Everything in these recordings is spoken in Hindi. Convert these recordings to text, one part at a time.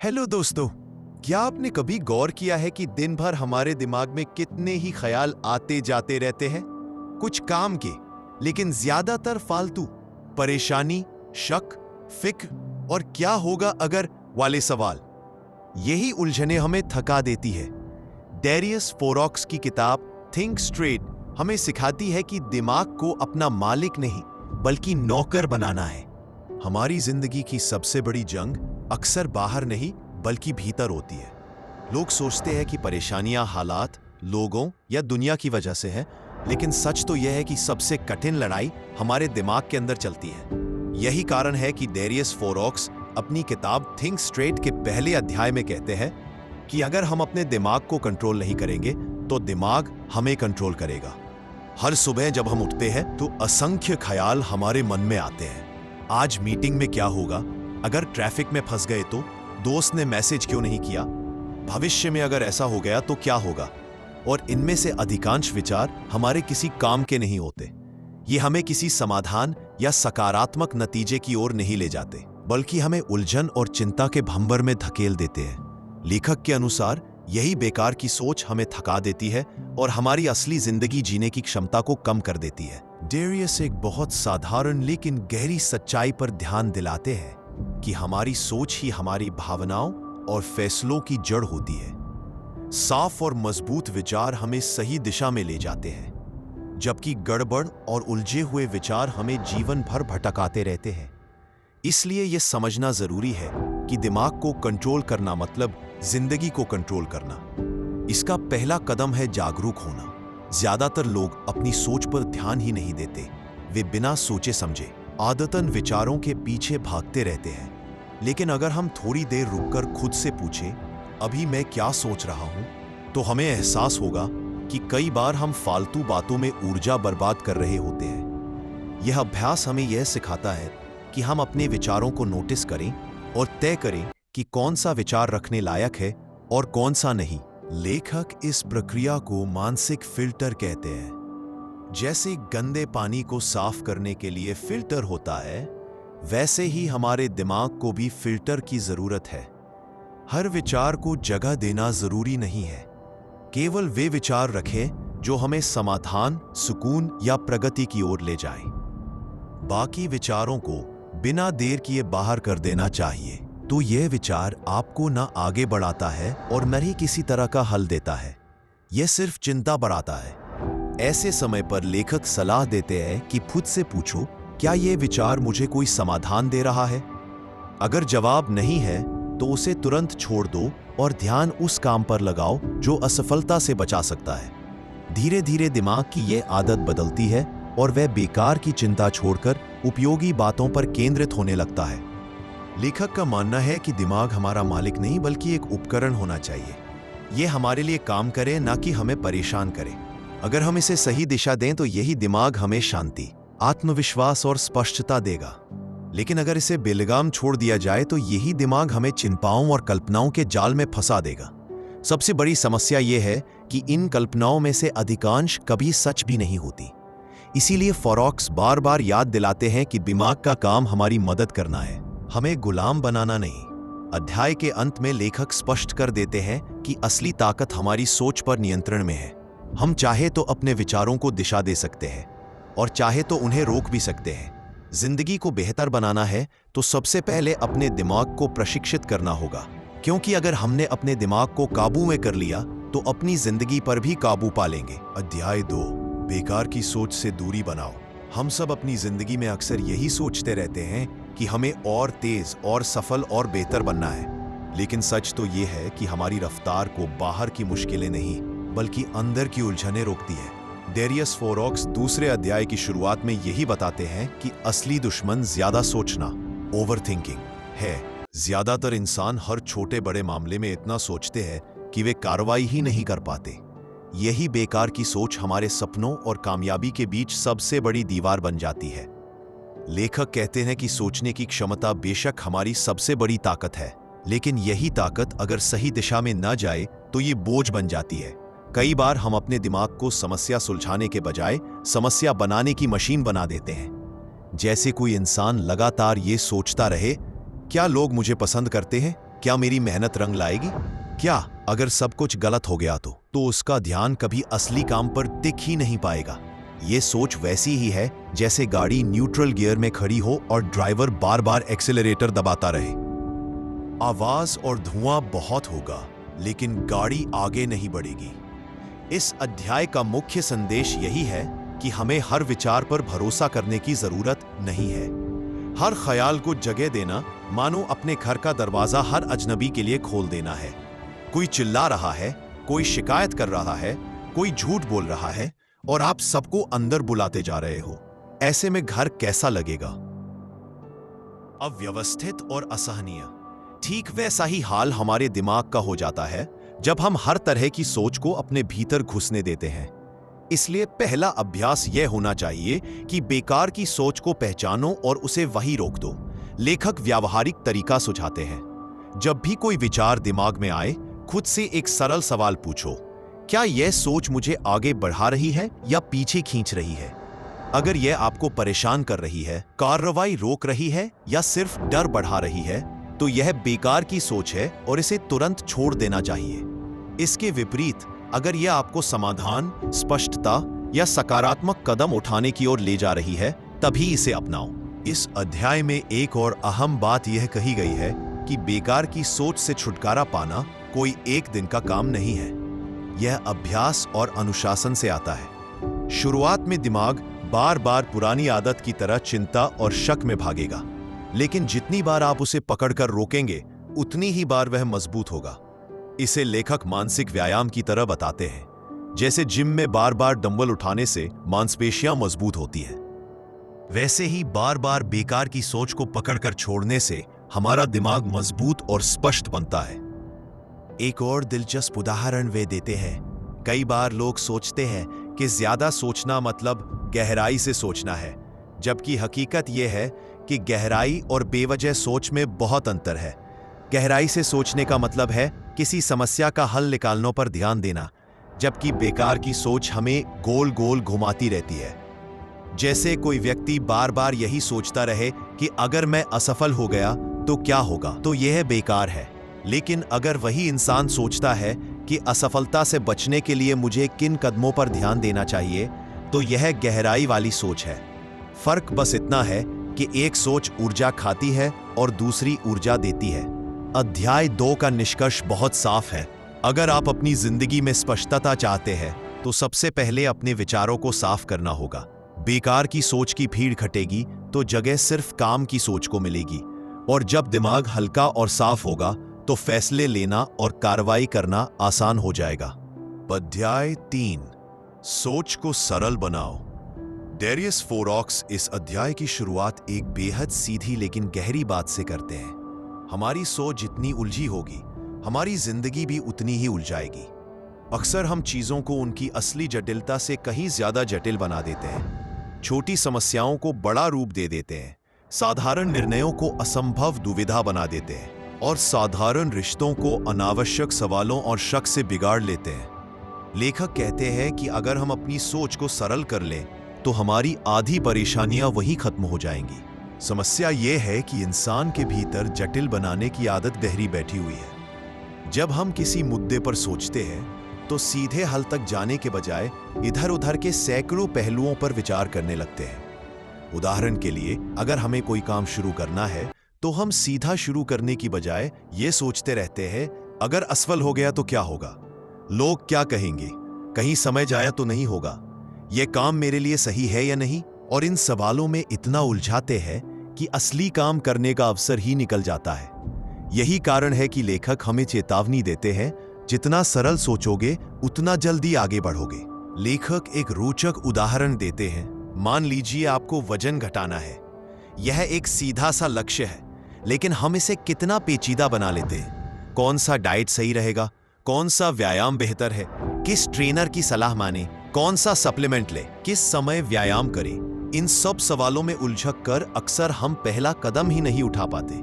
हेलो दोस्तों, क्या आपने कभी गौर किया है कि दिन भर हमारे दिमाग में कितने ही ख्याल आते जाते रहते हैं? कुछ काम के, लेकिन ज्यादातर फालतू, परेशानी, शक, फिक्र और क्या होगा अगर वाले सवाल। यही उलझने हमें थका देती है। डेरियस फोरॉक्स की किताब थिंक स्ट्रेट हमें सिखाती है कि दिमाग को अपना मालिक नहीं बल्कि नौकर बनाना है। हमारी जिंदगी की सबसे बड़ी जंग अक्सर बाहर नहीं बल्कि भीतर होती है। लोग सोचते हैं कि परेशानियां हालात, लोगों या दुनिया की वजह से है, लेकिन सच तो यह है कि सबसे कठिन लड़ाई हमारे दिमाग के अंदर चलती है। यही कारण है कि डेरियस फोरॉक्स अपनी किताब थिंक स्ट्रेट के पहले अध्याय में कहते हैं कि अगर हम अपने दिमाग को कंट्रोल नहीं करेंगे तो दिमाग हमें कंट्रोल करेगा। हर सुबह जब हम उठते हैं तो असंख्य ख्याल हमारे मन में आते हैं। आज मीटिंग में क्या होगा, अगर ट्रैफिक में फंस गए तो, दोस्त ने मैसेज क्यों नहीं किया, भविष्य में अगर ऐसा हो गया तो क्या होगा। और इनमें से अधिकांश विचार हमारे किसी काम के नहीं होते। ये हमें किसी समाधान या सकारात्मक नतीजे की ओर नहीं ले जाते, बल्कि हमें उलझन और चिंता के भंवर में धकेल देते हैं। लेखक के अनुसार यही बेकार की सोच हमें थका देती है और हमारी असली जिंदगी जीने की क्षमता को कम कर देती है। डेरियस एक बहुत साधारण लेकिन गहरी सच्चाई पर ध्यान दिलाते हैं कि हमारी सोच ही हमारी भावनाओं और फैसलों की जड़ होती है। साफ और मजबूत विचार हमें सही दिशा में ले जाते हैं, जबकि गड़बड़ और उलझे हुए विचार हमें जीवन भर भटकाते रहते हैं। इसलिए यह समझना जरूरी है कि दिमाग को कंट्रोल करना मतलब जिंदगी को कंट्रोल करना। इसका पहला कदम है जागरूक होना। ज्यादातर लोग अपनी सोच पर ध्यान ही नहीं देते। वे बिना सोचे समझे आदतन विचारों के पीछे भागते रहते हैं। लेकिन अगर हम थोड़ी देर रुककर खुद से पूछें, अभी मैं क्या सोच रहा हूं, तो हमें एहसास होगा कि कई बार हम फालतू बातों में ऊर्जा बर्बाद कर रहे होते हैं। यह अभ्यास हमें यह सिखाता है कि हम अपने विचारों को नोटिस करें और तय करें कि कौन सा विचार रखने लायक है और कौन सा नहीं। लेखक इस प्रक्रिया को मानसिक फिल्टर कहते हैं। जैसे गंदे पानी को साफ करने के लिए फिल्टर होता है, वैसे ही हमारे दिमाग को भी फिल्टर की जरूरत है। हर विचार को जगह देना जरूरी नहीं है। केवल वे विचार रखें जो हमें समाधान, सुकून या प्रगति की ओर ले जाएं। बाकी विचारों को बिना देर किए बाहर कर देना चाहिए। तो यह विचार आपको न आगे बढ़ाता है और न ही किसी तरह का हल देता है। यह सिर्फ चिंता बढ़ाता है। ऐसे समय पर लेखक सलाह देते हैं कि खुद से पूछो, क्या यह विचार मुझे कोई समाधान दे रहा है? अगर जवाब नहीं है तो उसे तुरंत छोड़ दो और ध्यान उस काम पर लगाओ जो असफलता से बचा सकता है। धीरे धीरे दिमाग की यह आदत बदलती है और वह बेकार की चिंता छोड़कर उपयोगी बातों पर केंद्रित होने लगता है। लेखक का मानना है कि दिमाग हमारा मालिक नहीं बल्कि एक उपकरण होना चाहिए। यह हमारे लिए काम करे, ना कि हमें परेशान करे। अगर हम इसे सही दिशा दें तो यही दिमाग हमें शांति, आत्मविश्वास और स्पष्टता देगा। लेकिन अगर इसे बेलगाम छोड़ दिया जाए तो यही दिमाग हमें चिंताओं और कल्पनाओं के जाल में फंसा देगा। सबसे बड़ी समस्या यह है कि इन कल्पनाओं में से अधिकांश कभी सच भी नहीं होती। इसीलिए फोरॉक्स बार बार याद दिलाते हैं कि दिमाग का काम हमारी मदद करना है, हमें गुलाम बनाना नहीं। अध्याय के अंत में लेखक स्पष्ट कर देते हैं कि असली ताकत हमारी सोच पर नियंत्रण में है। हम चाहे तो अपने विचारों को दिशा दे सकते हैं और चाहे तो उन्हें रोक भी सकते हैं। जिंदगी को बेहतर बनाना है तो सबसे पहले अपने दिमाग को प्रशिक्षित करना होगा, क्योंकि अगर हमने अपने दिमाग को काबू में कर लिया तो अपनी जिंदगी पर भी काबू पा लेंगे। अध्याय 2, बेकार की सोच से दूरी बनाओ। हम सब अपनी जिंदगी में अक्सर यही सोचते रहते हैं कि हमें और तेज और सफल और बेहतर बनना है। लेकिन सच तो यह है कि हमारी रफ्तार को बाहर की मुश्किलें नहीं बल्कि अंदर की उलझनें रोकती है। डेरियस फोरॉक्स दूसरे अध्याय की शुरुआत में यही बताते हैं कि असली दुश्मन ज्यादा सोचना, ओवरथिंकिंग है। ज्यादातर इंसान हर छोटे बड़े मामले में इतना सोचते हैं कि वे कार्रवाई ही नहीं कर पाते। यही बेकार की सोच हमारे सपनों और कामयाबी के बीच सबसे बड़ी दीवार बन जाती है। लेखक कहते हैं कि सोचने की क्षमता बेशक हमारी सबसे बड़ी ताकत है, लेकिन यही ताकत अगर सही दिशा में न जाए तो ये बोझ बन जाती है। कई बार हम अपने दिमाग को समस्या सुलझाने के बजाय समस्या बनाने की मशीन बना देते हैं। जैसे कोई इंसान लगातार ये सोचता रहे, क्या लोग मुझे पसंद करते हैं, क्या मेरी मेहनत रंग लाएगी? क्या अगर सब कुछ गलत हो गया तो उसका ध्यान कभी असली काम पर टिक ही नहीं पाएगा। ये सोच वैसी ही है जैसे गाड़ी न्यूट्रल गियर में खड़ी हो और ड्राइवर बार बार एक्सेलरेटर दबाता रहे। आवाज और धुआं बहुत होगा, लेकिन गाड़ी आगे नहीं बढ़ेगी। इस अध्याय का मुख्य संदेश यही है कि हमें हर विचार पर भरोसा करने की जरूरत नहीं है। हर ख्याल को जगह देना मानो अपने घर का दरवाजा हर अजनबी के लिए खोल देना है। कोई चिल्ला रहा है, कोई शिकायत कर रहा है, कोई झूठ बोल रहा है और आप सबको अंदर बुलाते जा रहे हो। ऐसे में घर कैसा लगेगा? अव्यवस्थित और असहनीय। ठीक वैसा ही हाल हमारे दिमाग का हो जाता है जब हम हर तरह की सोच को अपने भीतर घुसने देते हैं। इसलिए पहला अभ्यास यह होना चाहिए कि बेकार की सोच को पहचानो और उसे वहीं रोक दो। लेखक व्यावहारिक तरीका सुझाते हैं। जब भी कोई विचार दिमाग में आए, खुद से एक सरल सवाल पूछो, क्या यह सोच मुझे आगे बढ़ा रही है या पीछे खींच रही है? अगर यह आपको परेशान कर रही है, कार्रवाई रोक रही है या सिर्फ डर बढ़ा रही है, तो यह बेकार की सोच है और इसे तुरंत छोड़ देना चाहिए। इसके विपरीत, अगर यह आपको समाधान, स्पष्टता या सकारात्मक कदम उठाने की ओर ले जा रही है, तभी इसे अपनाओ। इस अध्याय में एक और अहम बात यह कही गई है कि बेकार की सोच से छुटकारा पाना कोई एक दिन का काम नहीं है। यह अभ्यास और अनुशासन से आता है। शुरुआत में दिमाग बार बार पुरानी आदत की तरह चिंता और शक में भागेगा, लेकिन जितनी बार आप उसे पकड़कर रोकेंगे, उतनी ही बार वह मजबूत होगा। इसे लेखक मानसिक व्यायाम की तरह बताते हैं। जैसे जिम में बार बार डंबल उठाने से मांसपेशियां मजबूत होती है, वैसे ही बार बार बेकार की सोच को पकड़कर छोड़ने से हमारा दिमाग मजबूत और स्पष्ट बनता है। एक और दिलचस्प उदाहरण वे देते हैं। कई बार लोग सोचते हैं कि ज्यादा सोचना मतलब गहराई से सोचना है, जबकि हकीकत यह है कि गहराई और बेवजह सोच में बहुत अंतर है। गहराई से सोचने का मतलब है किसी समस्या का हल निकालने पर ध्यान देना, जबकि बेकार की सोच हमें गोल गोल घुमाती रहती है। जैसे कोई व्यक्ति बार बार यही सोचता रहे कि अगर मैं असफल हो गया तो क्या होगा, तो यह बेकार है। लेकिन अगर वही इंसान सोचता है कि असफलता से बचने के लिए मुझे किन कदमों पर ध्यान देना चाहिए, तो यह गहराई वाली सोच है। फर्क बस इतना है कि एक सोच ऊर्जा खाती है और दूसरी ऊर्जा देती है। अध्याय 2 का निष्कर्ष बहुत साफ है। अगर आप अपनी जिंदगी में स्पष्टता चाहते हैं, तो सबसे पहले अपने विचारों को साफ करना होगा। बेकार की सोच की भीड़ घटेगी तो जगह सिर्फ काम की सोच को मिलेगी, और जब दिमाग हल्का और साफ होगा तो फैसले लेना और कार्रवाई करना आसान हो जाएगा। अध्याय 3, सोच को सरल बनाओ। डेरियस फोरॉक्स इस अध्याय की शुरुआत एक बेहद सीधी लेकिन गहरी बात से करते हैं। हमारी सोच जितनी उलझी होगी, हमारी जिंदगी भी उतनी ही उलझाएगी। अक्सर हम चीजों को उनकी असली जटिलता से कहीं ज्यादा जटिल बना देते हैं। छोटी समस्याओं को बड़ा रूप दे देते हैं, साधारण निर्णयों को असंभव दुविधा बना देते हैं और साधारण रिश्तों को अनावश्यक सवालों और शक से बिगाड़ लेते हैं। लेखक कहते हैं कि अगर हम अपनी सोच को सरल कर लें, तो हमारी आधी परेशानियां वहीं खत्म हो जाएंगी। समस्या यह है कि इंसान के भीतर जटिल बनाने की आदत गहरी बैठी हुई है। जब हम किसी मुद्दे पर सोचते हैं, तो सीधे हल तक जाने के बजाय इधर उधर के सैकड़ों पहलुओं पर विचार करने लगते हैं। उदाहरण के लिए, अगर हमें कोई काम शुरू करना है, तो हम सीधा शुरू करने की बजाय ये सोचते रहते हैं, अगर असफल हो गया तो क्या होगा, लोग क्या कहेंगे, कहीं समय जाया तो नहीं होगा, यह काम मेरे लिए सही है या नहीं, और इन सवालों में इतना उलझाते हैं कि असली काम करने का अवसर ही निकल जाता है। यही कारण है कि लेखक हमें चेतावनी देते हैं, जितना सरल सोचोगे उतना जल्दी आगे बढ़ोगे। लेखक एक रोचक उदाहरण देते हैं। मान लीजिए आपको वजन घटाना है। यह एक सीधा सा लक्ष्य है, लेकिन हम इसे कितना पेचीदा बना लेते हैं। कौन सा डाइट सही रहेगा, कौन सा व्यायाम बेहतर है, किस ट्रेनर की सलाह माने, कौन सा सप्लीमेंट ले, किस समय व्यायाम करें, इन सब सवालों में उलझक कर अक्सर हम पहला कदम ही नहीं उठा पाते।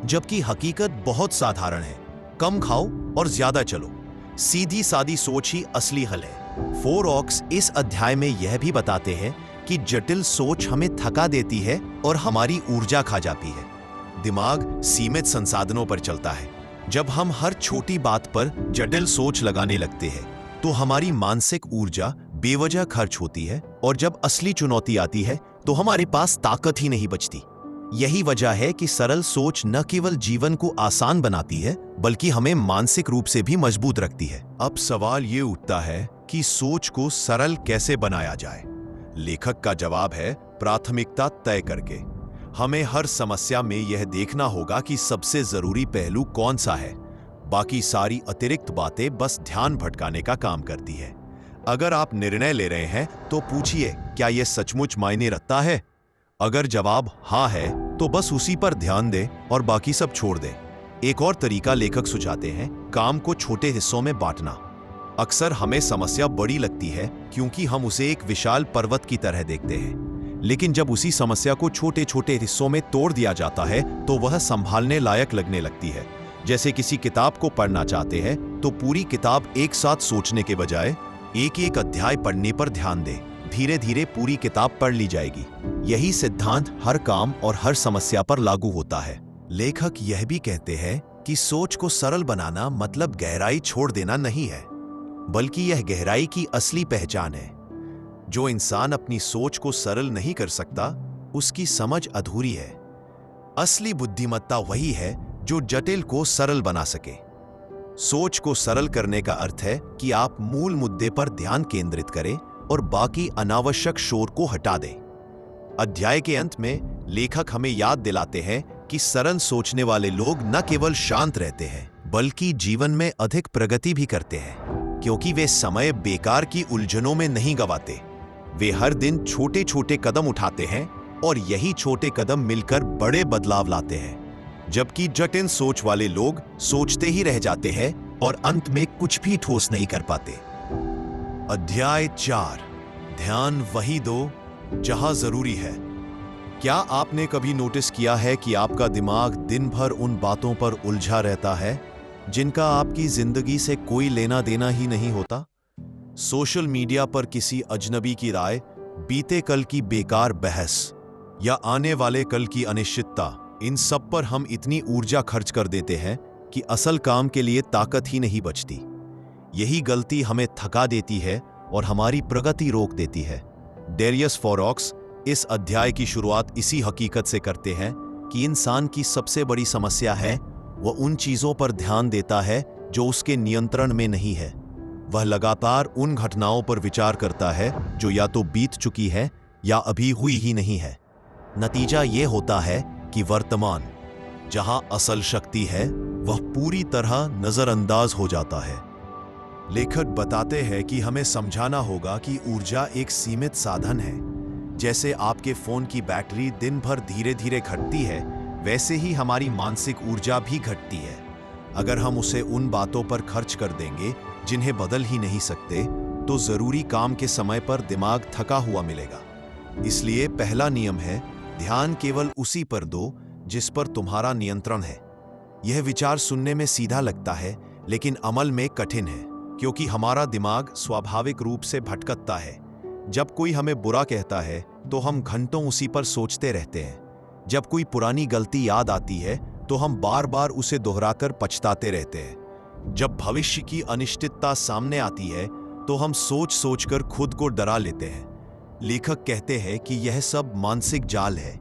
जबकि हकीकत बहुत साधारण है, कम खाओ और ज्यादा चलो। सीधी सादी सोच ही असली हल है। फोरॉक्स इस अध्याय में यह भी बताते हैं कि जटिल सोच हमें थका देती है और हमारी ऊर्जा खा जाती है। दिमाग सीमित संसाधनों पर चलता है, जब हम हर छोटी बात पर जटिल सोच लगाने लगते हैं तो हमारी मानसिक ऊर्जा बेवजह खर्च होती है, और जब असली चुनौती आती है तो हमारे पास ताकत ही नहीं बचती। यही वजह है कि सरल सोच न केवल जीवन को आसान बनाती है बल्कि हमें मानसिक रूप से भी मजबूत रखती है। अब सवाल ये उठता है कि सोच को सरल कैसे बनाया जाए। लेखक का जवाब है प्राथमिकता तय करके। हमें हर समस्या में यह देखना होगा कि सबसे जरूरी पहलू कौन सा है। बाकी सारी अतिरिक्त बातें बस ध्यान भटकाने का काम करती है। अगर आप निर्णय ले रहे हैं तो पूछिए, क्या यह सचमुच मायने रखता है? अगर जवाब हाँ है तो बस उसी पर ध्यान दें और बाकी सब छोड़ दें। एक और तरीका लेखक सुझाते हैं, काम को छोटे हिस्सों में बांटना। अक्सर हमें समस्या बड़ी लगती है क्योंकि हम उसे एक विशाल पर्वत की तरह देखते हैं, लेकिन जब उसी समस्या को छोटे छोटे हिस्सों में तोड़ दिया जाता है तो वह संभालने लायक लगने लगती है। जैसे किसी किताब को पढ़ना चाहते हैं तो पूरी किताब एक साथ सोचने के बजाय एक एक अध्याय पढ़ने पर ध्यान दें। धीरे धीरे पूरी किताब पढ़ ली जाएगी। यही सिद्धांत हर काम और हर समस्या पर लागू होता है। लेखक यह भी कहते हैं कि सोच को सरल बनाना मतलब गहराई छोड़ देना नहीं है, बल्कि यह गहराई की असली पहचान है। जो इंसान अपनी सोच को सरल नहीं कर सकता, उसकी समझ अधूरी है। असली बुद्धिमत्ता वही है जो जटिल को सरल बना सके। सोच को सरल करने का अर्थ है कि आप मूल मुद्दे पर ध्यान केंद्रित करें और बाकी अनावश्यक शोर को हटा दें। अध्याय के अंत में लेखक हमें याद दिलाते हैं कि सरल सोचने वाले लोग न केवल शांत रहते हैं बल्कि जीवन में अधिक प्रगति भी करते हैं, क्योंकि वे समय बेकार की उलझनों में नहीं गंवाते। वे हर दिन छोटे छोटे कदम उठाते हैं और यही छोटे कदम मिलकर बड़े बदलाव लाते हैं। जबकि जटिल सोच वाले लोग सोचते ही रह जाते हैं और अंत में कुछ भी ठोस नहीं कर पाते। अध्याय 4, ध्यान वही दो जहां जरूरी है। क्या आपने कभी नोटिस किया है कि आपका दिमाग दिन भर उन बातों पर उलझा रहता है जिनका आपकी जिंदगी से कोई लेना देना ही नहीं होता? सोशल मीडिया पर किसी अजनबी की राय, बीते कल की बेकार बहस या आने वाले कल की अनिश्चितता, इन सब पर हम इतनी ऊर्जा खर्च कर देते हैं कि असल काम के लिए ताकत ही नहीं बचती। यही गलती हमें थका देती है और हमारी प्रगति रोक देती है। डेरियस फोरॉक्स इस अध्याय की शुरुआत इसी हकीकत से करते हैं कि इंसान की सबसे बड़ी समस्या है वह उन चीजों पर ध्यान देता है जो उसके नियंत्रण में नहीं है। वह लगातार उन घटनाओं पर विचार करता है जो या तो बीत चुकी है या अभी हुई ही नहीं है। नतीजा यह होता है कि वर्तमान, जहां असल शक्ति है, वह पूरी तरह नजरअंदाज हो जाता है। लेखक बताते हैं कि हमें समझाना होगा कि ऊर्जा एक सीमित साधन है। जैसे आपके फोन की बैटरी दिन भर धीरे धीरे घटती है, वैसे ही हमारी मानसिक ऊर्जा भी घटती है। अगर हम उसे उन बातों पर खर्च कर देंगे जिन्हें बदल ही नहीं सकते, तो जरूरी काम के समय पर दिमाग थका हुआ मिलेगा। इसलिए पहला नियम है, ध्यान केवल उसी पर दो जिस पर तुम्हारा नियंत्रण है। यह विचार सुनने में सीधा लगता है लेकिन अमल में कठिन है, क्योंकि हमारा दिमाग स्वाभाविक रूप से भटकता है। जब कोई हमें बुरा कहता है तो हम घंटों उसी पर सोचते रहते हैं। जब कोई पुरानी गलती याद आती है तो हम बार बार उसे दोहराकर पछताते रहते हैं। जब भविष्य की अनिश्चितता सामने आती है तो हम सोच सोचकर खुद को डरा लेते हैं। लेखक कहते हैं कि यह सब मानसिक जाल है।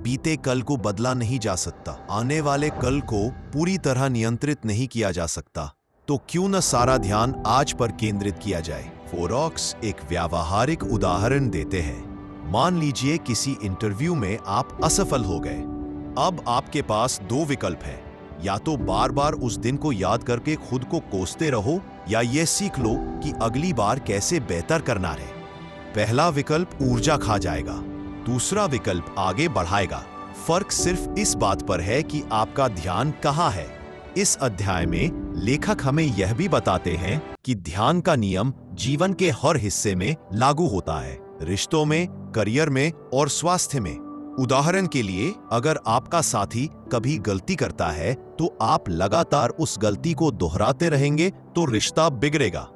बीते कल को बदला नहीं जा सकता, आने वाले कल को पूरी तरह नियंत्रित नहीं किया जा सकता, तो क्यों न सारा ध्यान आज पर केंद्रित किया जाए। फोरॉक्स एक व्यावहारिक उदाहरण देते हैं। मान लीजिए किसी इंटरव्यू में आप असफल हो गए। अब आपके पास दो विकल्प हैं, या तो बार बार उस दिन को याद करके खुद को कोसते रहो, या यह सीख लो कि अगली बार कैसे बेहतर करना है। पहला विकल्प ऊर्जा खा जाएगा, दूसरा विकल्प आगे बढ़ाएगा। फर्क सिर्फ इस बात पर है कि आपका ध्यान कहाँ है। इस अध्याय में लेखक हमें यह भी बताते हैं कि ध्यान का नियम जीवन के हर हिस्से में लागू होता है, रिश्तों में, करियर में और स्वास्थ्य में। उदाहरण के लिए, अगर आपका साथी कभी गलती करता है तो आप लगातार उस गलती को दोहराते रहेंगे तो रिश्ता बिगड़ेगा।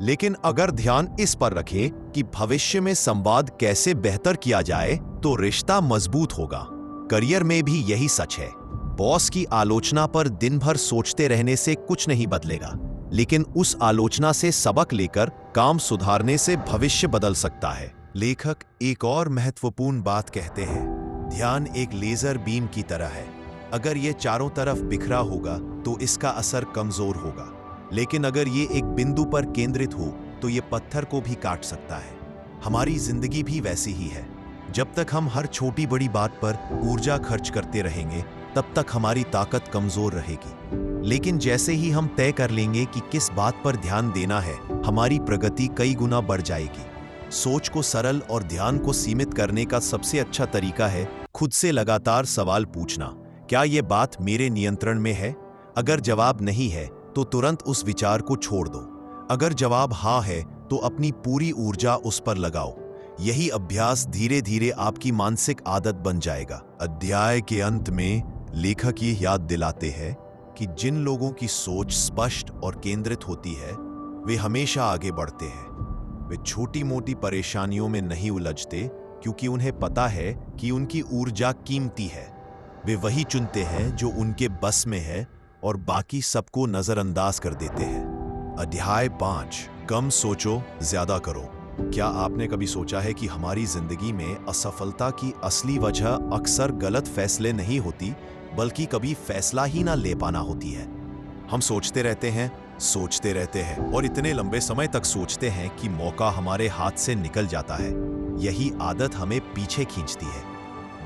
लेकिन अगर ध्यान इस पर रखें कि भविष्य में संवाद कैसे बेहतर किया जाए, तो रिश्ता मजबूत होगा। करियर में भी यही सच है। बॉस की आलोचना पर दिन भर सोचते रहने से कुछ नहीं बदलेगा, लेकिन उस आलोचना से सबक लेकर काम सुधारने से भविष्य बदल सकता है। लेखक एक और महत्वपूर्ण बात कहते हैं, ध्यान एक लेजर बीम की तरह है। अगर ये चारों तरफ बिखरा होगा तो इसका असर कमजोर होगा, लेकिन अगर ये एक बिंदु पर केंद्रित हो तो ये पत्थर को भी काट सकता है। हमारी जिंदगी भी वैसी ही है। जब तक हम हर छोटी बड़ी बात पर ऊर्जा खर्च करते रहेंगे, तब तक हमारी ताकत कमजोर रहेगी। लेकिन जैसे ही हम तय कर लेंगे कि किस बात पर ध्यान देना है, हमारी प्रगति कई गुना बढ़ जाएगी। सोच को सरल और ध्यान को सीमित करने का सबसे अच्छा तरीका है खुद से लगातार सवाल पूछना, क्या यह बात मेरे नियंत्रण में है? अगर जवाब नहीं है तो तुरंत उस विचार को छोड़ दो। अगर जवाब हाँ है तो अपनी पूरी ऊर्जा उस पर लगाओ। यही अभ्यास धीरे धीरे आपकी मानसिक आदत बन जाएगा। अध्याय के अंत में लेखक ये याद दिलाते हैं कि जिन लोगों की सोच स्पष्ट और केंद्रित होती है, वे हमेशा आगे बढ़ते हैं। वे छोटी मोटी परेशानियों में नहीं उलझते, क्योंकि उन्हें पता है कि उनकी ऊर्जा कीमती है। वे वही चुनते हैं जो उनके बस में है और बाकी सबको नजरअंदाज कर देते हैं। अध्याय 5, कम सोचो, ज्यादा करो। क्या आपने कभी सोचा है कि हमारी जिंदगी में असफलता की असली वजह अक्सर गलत फैसले नहीं होती, बल्कि कभी फैसला ही ना ले पाना होती है। हम सोचते रहते हैं और इतने लंबे समय तक सोचते हैं कि मौका हमारे हाथ से निकल जाता है। यही आदत हमें पीछे खींचती है।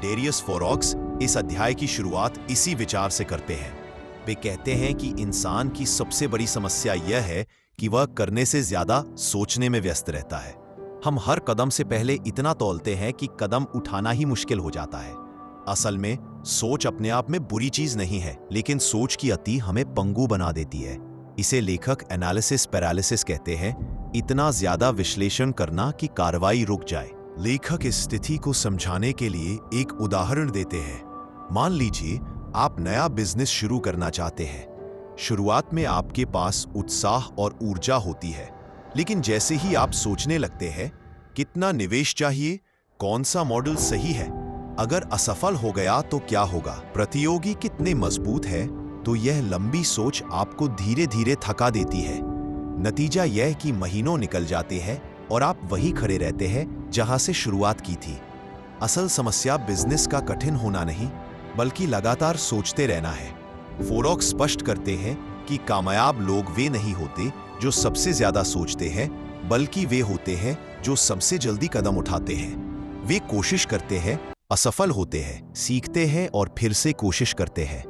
डेरियस फोरॉक्स इस अध्याय की शुरुआत इसी विचार से करते हैं। वे कहते हैं कि इंसान की सबसे बड़ी समस्या यह है कि वह करने से ज्यादा सोचने में व्यस्त रहता है। हम हर कदम से पहले इतना तौलते हैं कि कदम उठाना ही मुश्किल हो जाता है। असल में सोच अपने आप में बुरी चीज नहीं है, लेकिन सोच की अति हमें पंगु बना देती है। इसे लेखक एनालिसिस पैरालिसिस कहते हैं, इतना ज्यादा विश्लेषण करना कि कार्रवाई रुक जाए। लेखक इस स्थिति को समझाने के लिए एक उदाहरण देते हैं। मान लीजिए आप नया बिजनेस शुरू करना चाहते हैं। शुरुआत में आपके पास उत्साह और ऊर्जा होती है, लेकिन जैसे ही आप सोचने लगते हैं कितना निवेश चाहिए, कौन सा मॉडल सही है, अगर असफल हो गया तो क्या होगा, प्रतियोगी कितने मजबूत है, तो यह लंबी सोच आपको धीरे धीरे थका देती है। नतीजा यह कि महीनों निकल जाते हैं और आप वहीं खड़े रहते हैं जहां से शुरुआत की थी। असल समस्या बिजनेस का कठिन होना नहीं, बल्कि लगातार सोचते रहना है। फोरॉक्स स्पष्ट करते हैं कि कामयाब लोग वे नहीं होते जो सबसे ज्यादा सोचते हैं, बल्कि वे होते हैं जो सबसे जल्दी कदम उठाते हैं। वे कोशिश करते हैं, असफल होते हैं, सीखते हैं और फिर से कोशिश करते हैं।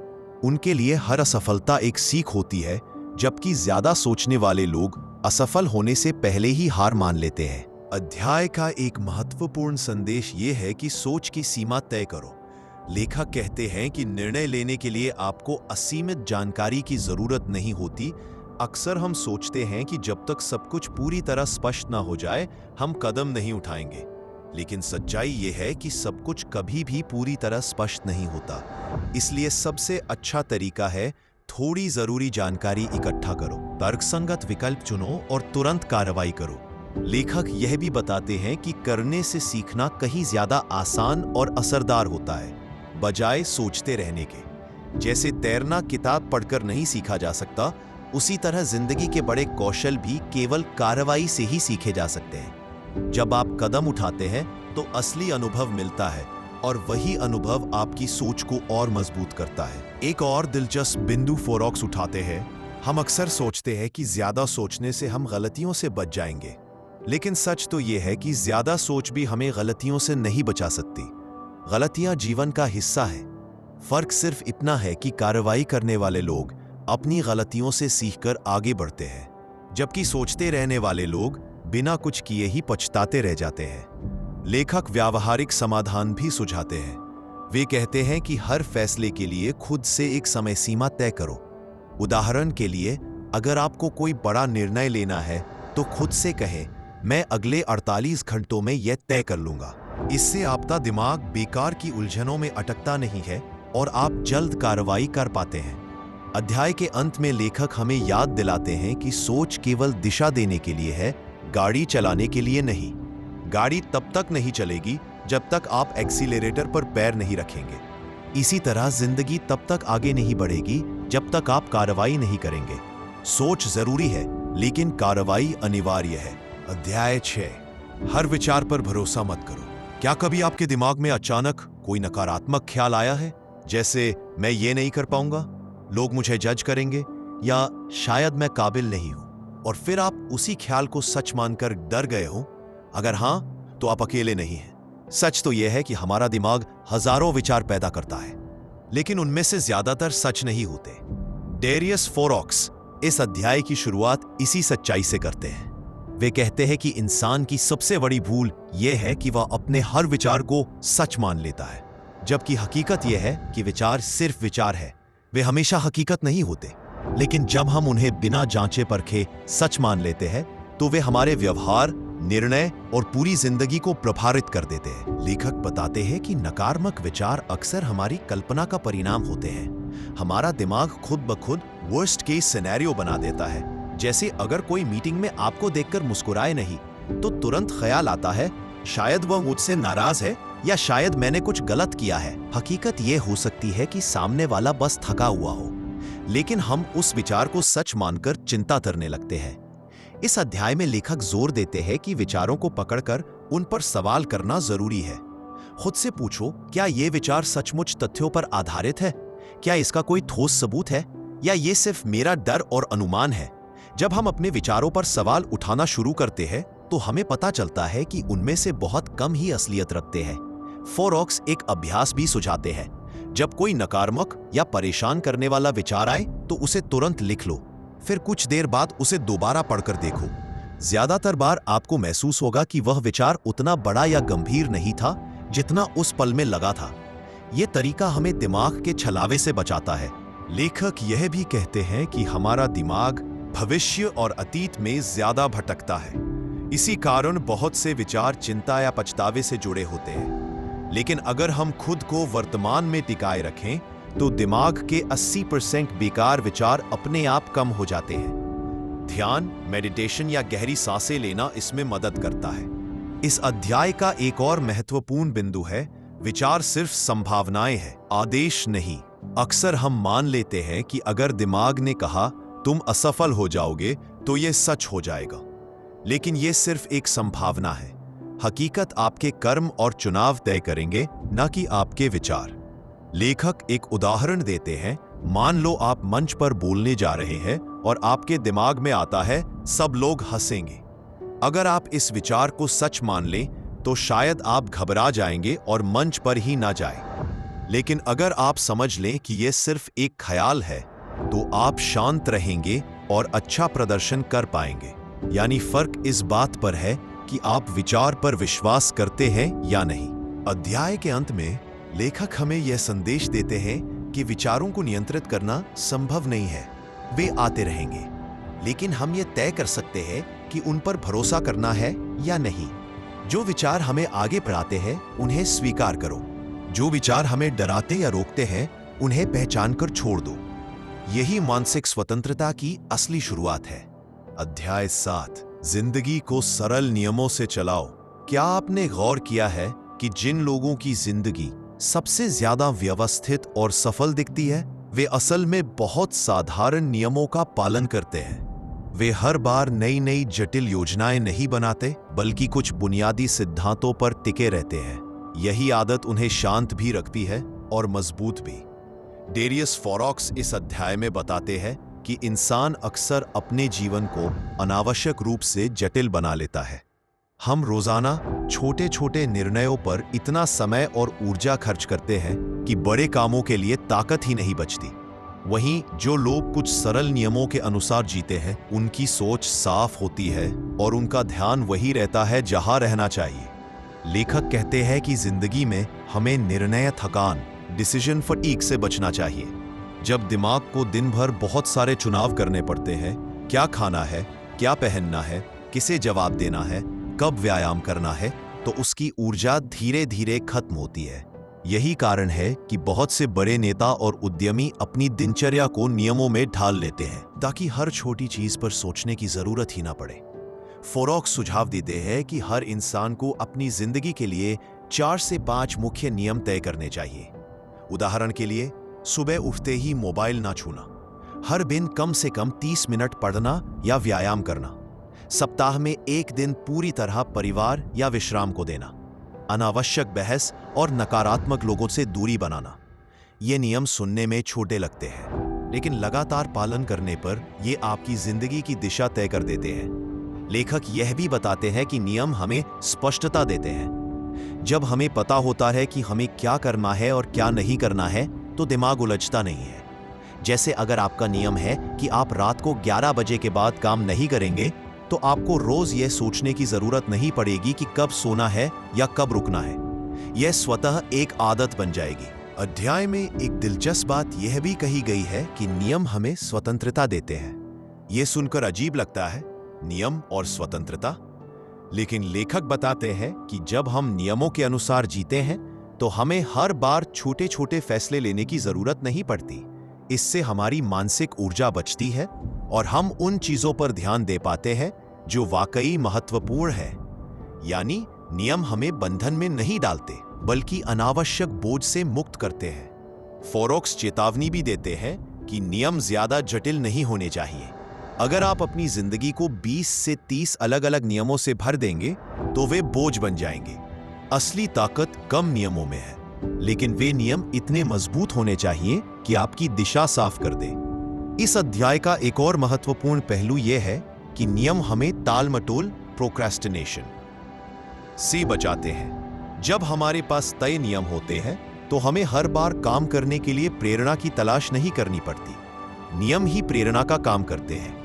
उनके लिए हर असफलता एक सीख होती है, जबकि ज्यादा सोचने वाले लोग असफल होने से पहले ही हार मान लेते हैं। अध्याय का एक महत्वपूर्ण संदेश ये है कि सोच की सीमा तय करो। लेखक कहते हैं कि निर्णय लेने के लिए आपको असीमित जानकारी की जरूरत नहीं होती। अक्सर हम सोचते हैं कि जब तक सब कुछ पूरी तरह स्पष्ट ना हो जाए, हम कदम नहीं उठाएंगे। लेकिन सच्चाई यह है कि सब कुछ कभी भी पूरी तरह स्पष्ट नहीं होता। इसलिए सबसे अच्छा तरीका है थोड़ी जरूरी जानकारी इकट्ठा करो, तर्कसंगत विकल्प चुनो और तुरंत कार्रवाई करो। लेखक यह भी बताते हैं कि करने से सीखना कहीं ज्यादा आसान और असरदार होता है, बजाय सोचते रहने के। जैसे तैरना किताब पढ़कर नहीं सीखा जा सकता, उसी तरह जिंदगी के बड़े कौशल भी केवल कार्रवाई से ही सीखे जा सकते हैं। जब आप कदम उठाते हैं तो असली अनुभव मिलता है, और वही अनुभव आपकी सोच को और मजबूत करता है। एक और दिलचस्प बिंदु फोरॉक्स उठाते हैं। हम अक्सर सोचते हैं कि ज्यादा सोचने से हम गलतियों से बच जाएंगे, लेकिन सच तो यह है कि ज्यादा सोच भी हमें गलतियों से नहीं बचा सकती। गलतियां जीवन का हिस्सा है। फर्क सिर्फ इतना है कि कार्रवाई करने वाले लोग अपनी गलतियों से सीखकर आगे बढ़ते हैं, जबकि सोचते रहने वाले लोग बिना कुछ किए ही पछताते रह जाते हैं। लेखक व्यावहारिक समाधान भी सुझाते हैं। वे कहते हैं कि हर फैसले के लिए खुद से एक समय सीमा तय करो। उदाहरण के लिए, अगर आपको कोई बड़ा निर्णय लेना है तो खुद से कहें, मैं अगले 48 घंटों में यह तय कर लूंगा। इससे आपका दिमाग बेकार की उलझनों में अटकता नहीं है और आप जल्द कार्रवाई कर पाते हैं। अध्याय के अंत में लेखक हमें याद दिलाते हैं कि सोच केवल दिशा देने के लिए है, गाड़ी चलाने के लिए नहीं। गाड़ी तब तक नहीं चलेगी जब तक आप एक्सीलरेटर पर पैर नहीं रखेंगे। इसी तरह जिंदगी तब तक आगे नहीं बढ़ेगी जब तक आप कार्रवाई नहीं करेंगे। सोच जरूरी है, लेकिन कार्रवाई अनिवार्य है। अध्याय 6, हर विचार पर भरोसा मत करो। क्या कभी आपके दिमाग में अचानक कोई नकारात्मक ख्याल आया है, जैसे मैं ये नहीं कर पाऊंगा, लोग मुझे जज करेंगे, या शायद मैं काबिल नहीं हूं, और फिर आप उसी ख्याल को सच मानकर डर गए हो? अगर हां, तो आप अकेले नहीं हैं। सच तो यह है कि हमारा दिमाग हजारों विचार पैदा करता है, लेकिन उनमें से ज्यादातर सच नहीं होते। डेरियस फोरॉक्स इस अध्याय की शुरुआत इसी सच्चाई से करते हैं। वे कहते हैं कि इंसान की सबसे बड़ी भूल यह है कि वह अपने हर विचार को सच मान लेता है, जबकि हकीकत यह है कि विचार सिर्फ विचार है। वे हमेशा हकीकत नहीं होते, लेकिन जब हम उन्हें बिना जांचे परखे सच मान लेते हैं, तो वे हमारे व्यवहार, निर्णय और पूरी जिंदगी को प्रभावित कर देते हैं। लेखक बताते हैं कि नकारात्मक विचार अक्सर हमारी कल्पना का परिणाम होते हैं। हमारा दिमाग खुद ब खुद वर्स्ट केस सिनेरियो बना देता है। जैसे अगर कोई मीटिंग में आपको देखकर मुस्कुराए नहीं, तो तुरंत ख्याल आता है शायद वह मुझसे नाराज है, या शायद मैंने कुछ गलत किया है। हकीकत यह हो सकती है कि सामने वाला बस थका हुआ हो, लेकिन हम उस विचार को सच मानकर चिंता करने लगते हैं। इस अध्याय में लेखक जोर देते हैं कि विचारों को पकड़कर उन पर सवाल करना जरूरी है। खुद से पूछो, क्या ये विचार सचमुच तथ्यों पर आधारित है? क्या इसका कोई ठोस सबूत है, या ये सिर्फ मेरा डर और अनुमान है? जब हम अपने विचारों पर सवाल उठाना शुरू करते हैं, तो हमें पता चलता है कि उनमें से बहुत कम ही असलियत रखते हैं। फोरॉक्स एक अभ्यास भी सुझाते हैं। जब कोई नकारात्मक या परेशान करने वाला विचार आए, तो उसे तुरंत लिख लो, फिर कुछ देर बाद उसे दोबारा पढ़कर देखो। ज्यादातर बार आपको महसूस होगा कि वह विचार उतना बड़ा या गंभीर नहीं था जितना उस पल में लगा था। यह तरीका हमें दिमाग के छलावे से बचाता है। लेखक यह भी कहते हैं कि हमारा दिमाग भविष्य और अतीत में ज्यादा भटकता है। इसी कारण बहुत से विचार चिंता या पछतावे से जुड़े होते हैं। लेकिन अगर हम खुद को वर्तमान में टिकाए रखें, तो दिमाग के 80% बेकार विचार अपने आप कम हो जाते हैं। ध्यान, मेडिटेशन या गहरी सांसें लेना इसमें मदद करता है। इस अध्याय का एक और महत्वपूर्ण बिंदु है, विचार सिर्फ संभावनाएं हैं, आदेश नहीं। अक्सर हम मान लेते हैं कि अगर दिमाग ने कहा तुम असफल हो जाओगे, तो यह सच हो जाएगा, लेकिन यह सिर्फ एक संभावना है। हकीकत आपके कर्म और चुनाव तय करेंगे, न कि आपके विचार। लेखक एक उदाहरण देते हैं। मान लो आप मंच पर बोलने जा रहे हैं और आपके दिमाग में आता है सब लोग हंसेंगे। अगर आप इस विचार को सच मान लें, तो शायद आप घबरा जाएंगे और मंच पर ही ना जाएं। लेकिन अगर आप समझ लें कि यह सिर्फ एक ख्याल है, तो आप शांत रहेंगे और अच्छा प्रदर्शन कर पाएंगे। यानी फर्क इस बात पर है कि आप विचार पर विश्वास करते हैं या नहीं। अध्याय के अंत में लेखक हमें यह संदेश देते हैं कि विचारों को नियंत्रित करना संभव नहीं है। वे आते रहेंगे, लेकिन हम यह तय कर सकते हैं कि उन पर भरोसा करना है या नहीं। जो विचार हमें आगे बढ़ाते हैं, उन्हें स्वीकार करो। जो विचार हमें डराते या रोकते हैं, उन्हें पहचान कर छोड़ दो। यही मानसिक स्वतंत्रता की असली शुरुआत है। अध्याय 7, जिंदगी को सरल नियमों से चलाओ। क्या आपने गौर किया है कि जिन लोगों की जिंदगी सबसे ज्यादा व्यवस्थित और सफल दिखती है, वे असल में बहुत साधारण नियमों का पालन करते हैं। वे हर बार नई नई जटिल योजनाएं नहीं बनाते, बल्कि कुछ बुनियादी सिद्धांतों पर टिके रहते हैं। यही आदत उन्हें शांत भी रखती है और मजबूत भी। डेरियस फोरॉक्स इस अध्याय में बताते हैं कि इंसान अक्सर अपने जीवन को अनावश्यक रूप से जटिल बना लेता है। हम रोजाना छोटे छोटे निर्णयों पर इतना समय और ऊर्जा खर्च करते हैं कि बड़े कामों के लिए ताकत ही नहीं बचती। वहीं जो लोग कुछ सरल नियमों के अनुसार जीते हैं, उनकी सोच साफ होती है और उनका ध्यान वही रहता है जहां रहना चाहिए। लेखक कहते हैं कि जिंदगी में हमें निर्णय थकान, डिसीजन फटीग से बचना चाहिए। जब दिमाग को दिन भर बहुत सारे चुनाव करने पड़ते हैं, क्या खाना है, क्या पहनना है, किसे जवाब देना है, कब व्यायाम करना है, तो उसकी ऊर्जा धीरे धीरे खत्म होती है। यही कारण है कि बहुत से बड़े नेता और उद्यमी अपनी दिनचर्या को नियमों में ढाल लेते हैं, ताकि हर छोटी चीज पर सोचने की जरूरत ही ना पड़े। फोरॉक्स सुझाव देते हैं कि हर इंसान को अपनी जिंदगी के लिए 4 से 5 मुख्य नियम तय करने चाहिए। उदाहरण के लिए, सुबह उठते ही मोबाइल ना छूना, हर दिन कम से कम 30 मिनट पढ़ना या व्यायाम करना, सप्ताह में एक दिन पूरी तरह परिवार या विश्राम को देना, अनावश्यक बहस और नकारात्मक लोगों से दूरी बनाना। ये नियम सुनने में छोटे लगते हैं, लेकिन लगातार पालन करने पर ये आपकी जिंदगी की दिशा तय कर देते हैं। लेखक यह भी बताते हैं कि नियम हमें स्पष्टता देते हैं। जब हमें पता होता है कि हमें क्या करना है और क्या नहीं करना है, तो दिमाग उलझता नहीं है। जैसे अगर आपका नियम है कि आप रात को 11 बजे के बाद काम नहीं करेंगे, तो आपको रोज यह सोचने की जरूरत नहीं पड़ेगी कि कब सोना है या कब रुकना है। यह स्वतः एक आदत बन जाएगी। अध्याय में एक दिलचस्प बात यह भी कही गई है कि नियम हमें स्वतंत्रता देते हैं। यह सुनकर अजीब लगता है, नियम और स्वतंत्रता, लेकिन लेखक बताते हैं कि जब हम नियमों के अनुसार जीते हैं तो हमें हर बार छोटे छोटे फैसले लेने की जरूरत नहीं पड़ती। इससे हमारी मानसिक ऊर्जा बचती है और हम उन चीजों पर ध्यान दे पाते हैं जो वाकई महत्वपूर्ण है। यानी नियम हमें बंधन में नहीं डालते, बल्कि अनावश्यक बोझ से मुक्त करते हैं। फोरोक्स चेतावनी भी देते हैं कि नियम ज्यादा जटिल नहीं होने चाहिए। अगर आप अपनी जिंदगी को 20 से 30 अलग अलग नियमों से भर देंगे तो वे बोझ बन जाएंगे। असली ताकत कम नियमों में है, लेकिन वे नियम इतने मजबूत होने चाहिए कि आपकी दिशा साफ कर दे। इस अध्याय का एक और महत्वपूर्ण पहलू यह है कि नियम हमें टाल-मटोल प्रोक्रेस्टिनेशन से बचाते हैं। जब हमारे पास तय नियम होते हैं तो हमें हर बार काम करने के लिए प्रेरणा की तलाश नहीं करनी पड़ती। नियम ही प्रेरणा का काम करते हैं।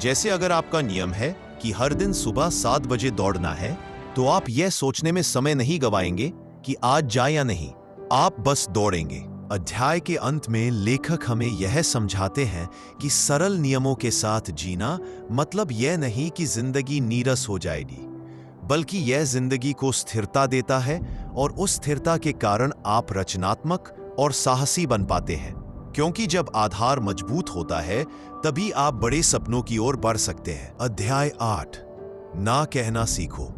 जैसे अगर आपका नियम है कि हर दिन सुबह 7 बजे दौड़ना है, तो आप यह सोचने में समय नहीं गवाएंगे कि आज जाए या नहीं, आप बस दौड़ेंगे। अध्याय के अंत में लेखक हमें यह समझाते हैं कि सरल नियमों के साथ जीना मतलब यह नहीं कि जिंदगी नीरस हो जाएगी, बल्कि यह जिंदगी को स्थिरता देता है और उस स्थिरता के कारण आप रचनात्मक और साहसी बन पाते हैं। क्योंकि जब आधार मजबूत होता है, तभी आप बड़े सपनों की ओर बढ़ सकते हैं। अध्याय 8, ना कहना सीखो।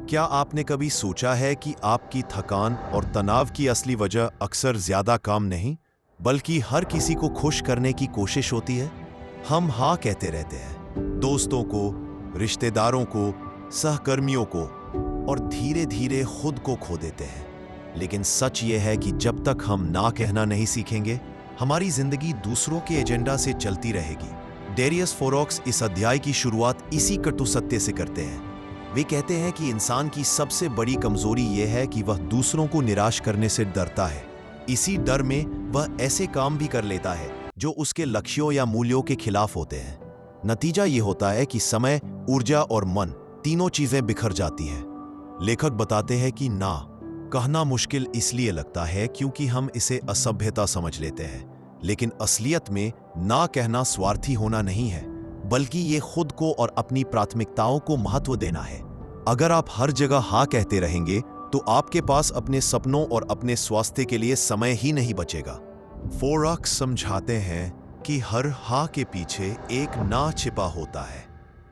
क्या आपने कभी सोचा है कि आपकी थकान और तनाव की असली वजह अक्सर ज्यादा काम नहीं, बल्कि हर किसी को खुश करने की कोशिश होती है? हम हाँ कहते रहते हैं, दोस्तों को, रिश्तेदारों को, सहकर्मियों को, और धीरे धीरे खुद को खो देते हैं। लेकिन सच यह है कि जब तक हम ना कहना नहीं सीखेंगे, हमारी जिंदगी दूसरों के एजेंडा से चलती रहेगी। डेरियस फोरोक्स इस अध्याय की शुरुआत इसी कटु सत्य से करते हैं। वे कहते हैं कि इंसान की सबसे बड़ी कमजोरी यह है कि वह दूसरों को निराश करने से डरता है। इसी डर में वह ऐसे काम भी कर लेता है जो उसके लक्ष्यों या मूल्यों के खिलाफ होते हैं। नतीजा ये होता है कि समय, ऊर्जा और मन, तीनों चीजें बिखर जाती हैं। लेखक बताते हैं कि ना कहना मुश्किल इसलिए लगता है क्योंकि हम इसे असभ्यता समझ लेते हैं, लेकिन असलियत में ना कहना स्वार्थी होना नहीं है, बल्कि ये खुद को और अपनी प्राथमिकताओं को महत्व देना है। अगर आप हर जगह हाँ कहते रहेंगे तो आपके पास अपने सपनों और अपने स्वास्थ्य के लिए समय ही नहीं बचेगा। फोरोक्स समझाते हैं कि हर हाँ के पीछे एक ना छिपा होता है।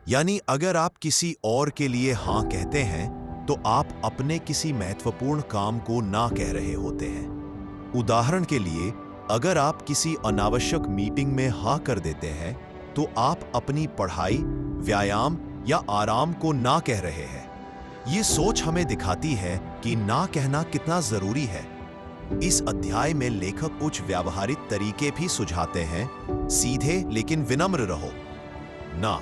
यानी अगर आप किसी और के लिए हाँ कहते हैं तो आप अपने किसी महत्वपूर्ण काम को ना कह रहे होते हैं। उदाहरण के लिए, अगर आप किसी अनावश्यक मीटिंग में हाँ कर देते हैं तो आप अपनी पढ़ाई, व्यायाम या आराम को ना कह रहे हैं। ये सोच हमें दिखाती है कि ना कहना कितना जरूरी है। इस अध्याय में लेखक कुछ व्यावहारिक तरीके भी सुझाते हैं। सीधे लेकिन विनम्र रहो। ना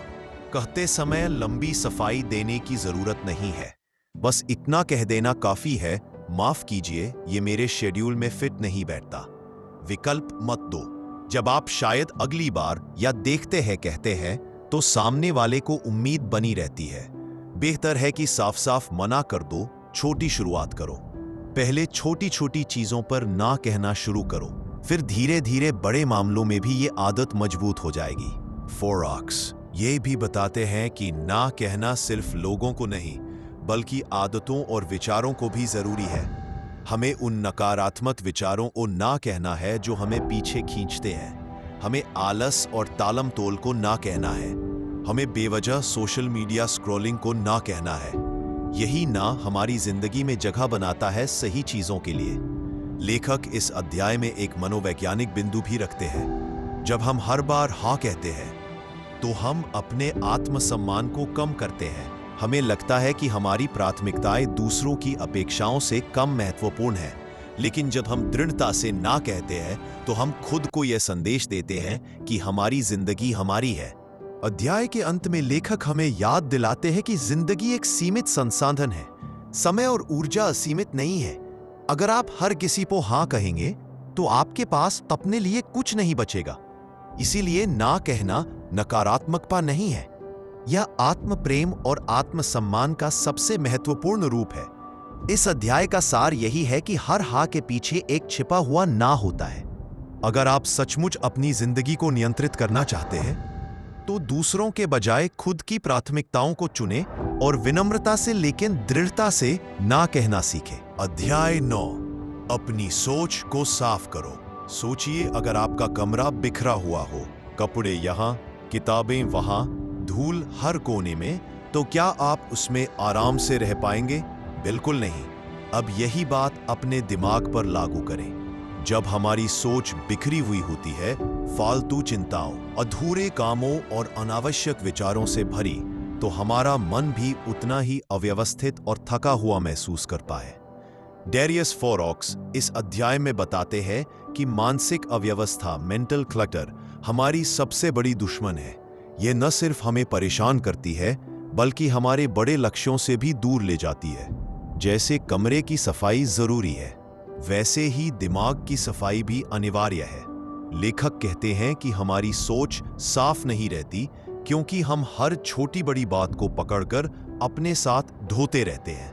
कहते समय लंबी सफाई देने की जरूरत नहीं है। बस इतना कह देना काफी है, माफ कीजिए, ये मेरे शेड्यूल में फिट नहीं बैठता। विकल्प मत दो। जब आप शायद अगली बार या देखते हैं कहते हैं, तो सामने वाले को उम्मीद बनी रहती है। बेहतर है कि साफ साफ मना कर दो। छोटी शुरुआत करो। पहले छोटी छोटी चीजों पर ना कहना शुरू करो, फिर धीरे धीरे बड़े मामलों में भी ये आदत मजबूत हो जाएगी। फोरोक्स ये भी बताते हैं कि ना कहना सिर्फ लोगों को नहीं, बल्कि आदतों और विचारों को भी जरूरी है। हमें उन नकारात्मक विचारों को ना कहना है जो हमें पीछे खींचते हैं। हमें आलस और तालम तोल को ना कहना है। हमें बेवजह सोशल मीडिया स्क्रॉलिंग को ना कहना है। यही ना हमारी जिंदगी में जगह बनाता है सही चीजों के लिए। लेखक इस अध्याय में एक मनोवैज्ञानिक बिंदु भी रखते हैं। जब हम हर बार हाँ कहते हैं तो हम अपने आत्मसम्मान को कम करते हैं। हमें लगता है कि हमारी प्राथमिकताएं दूसरों की अपेक्षाओं से कम महत्वपूर्ण हैं। लेकिन जब हम दृढ़ता से ना कहते हैं तो हम खुद को यह संदेश देते हैं कि हमारी जिंदगी हमारी है। अध्याय के अंत में लेखक हमें याद दिलाते हैं कि जिंदगी एक सीमित संसाधन है। समय और ऊर्जा असीमित नहीं है। अगर आप हर किसी को हाँ कहेंगे तो आपके पास अपने लिए कुछ नहीं बचेगा। इसीलिए ना कहना नकारात्मकता नहीं है, यह आत्म प्रेम और आत्मसम्मान का सबसे महत्वपूर्ण रूप है। इस अध्याय का सार यही है कि हर हाँ के पीछे एक छिपा हुआ ना होता है। अगर आप सचमुच अपनी जिंदगी को नियंत्रित करना चाहते हैं तो दूसरों के बजाय खुद की प्राथमिकताओं को चुनें और विनम्रता से लेकिन दृढ़ता से ना कहना सीखें। अध्याय 9, अपनी सोच को साफ करो। सोचिए, अगर आपका कमरा बिखरा हुआ हो, कपड़े यहाँ, किताबें वहां, धूल हर कोने में, तो क्या आप उसमें आराम से रह पाएंगे? बिल्कुल नहीं। अब यही बात अपने दिमाग पर लागू करें। जब हमारी सोच बिखरी हुई होती है, फालतू चिंताओं, अधूरे कामों और अनावश्यक विचारों से भरी, तो हमारा मन भी उतना ही अव्यवस्थित और थका हुआ महसूस कर पाए। डेरियस फोरॉक्स इस अध्याय में बताते हैं कि मानसिक अव्यवस्था, मेंटल क्लटर, हमारी सबसे बड़ी दुश्मन है। यह न सिर्फ हमें परेशान करती है बल्कि हमारे बड़े लक्ष्यों से भी दूर ले जाती है। जैसे कमरे की सफाई जरूरी है, वैसे ही दिमाग की सफाई भी अनिवार्य है। लेखक कहते हैं कि हमारी सोच साफ नहीं रहती क्योंकि हम हर छोटी बड़ी बात को पकड़कर अपने साथ धोते रहते हैं।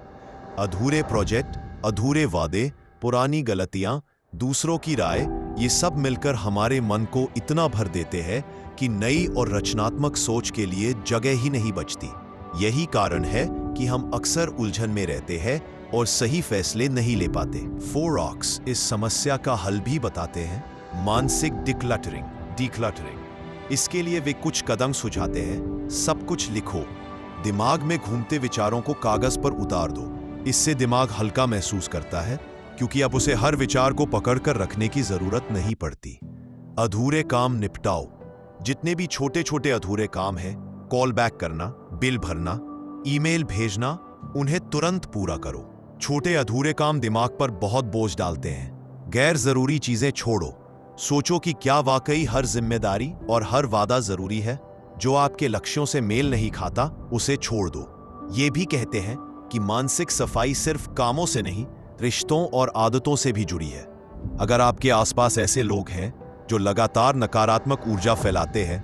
अधूरे प्रोजेक्ट, अधूरे वादे, पुरानी गलतियां, दूसरों की राय, ये सब मिलकर हमारे मन को इतना भर देते हैं कि नई और रचनात्मक सोच के लिए जगह ही नहीं बचती। यही कारण है कि हम अक्सर उलझन में रहते हैं और सही फैसले नहीं ले पाते। फोरॉक्स इस समस्या का हल भी बताते हैं, मानसिक डिक्लटरिंग। इसके लिए वे कुछ कदम सुझाते हैं। सब कुछ लिखो, दिमाग में घूमते विचारों को कागज पर उतार दो। इससे दिमाग हल्का महसूस करता है क्योंकि अब उसे हर विचार को पकड़कर रखने की जरूरत नहीं पड़ती। अधूरे काम निपटाओ। जितने भी छोटे छोटे अधूरे काम हैं, कॉल बैक करना, बिल भरना, ईमेल भेजना, उन्हें तुरंत पूरा करो। छोटे अधूरे काम दिमाग पर बहुत बोझ डालते हैं। गैर जरूरी चीजें छोड़ो। सोचो कि क्या वाकई हर जिम्मेदारी और हर वादा जरूरी है। जो आपके लक्ष्यों से मेल नहीं खाता, उसे छोड़ दो। ये भी कहते हैं कि मानसिक सफाई सिर्फ कामों से नहीं, रिश्तों और आदतों से भी जुड़ी है। अगर आपके आसपास ऐसे लोग हैं जो लगातार नकारात्मक ऊर्जा फैलाते हैं,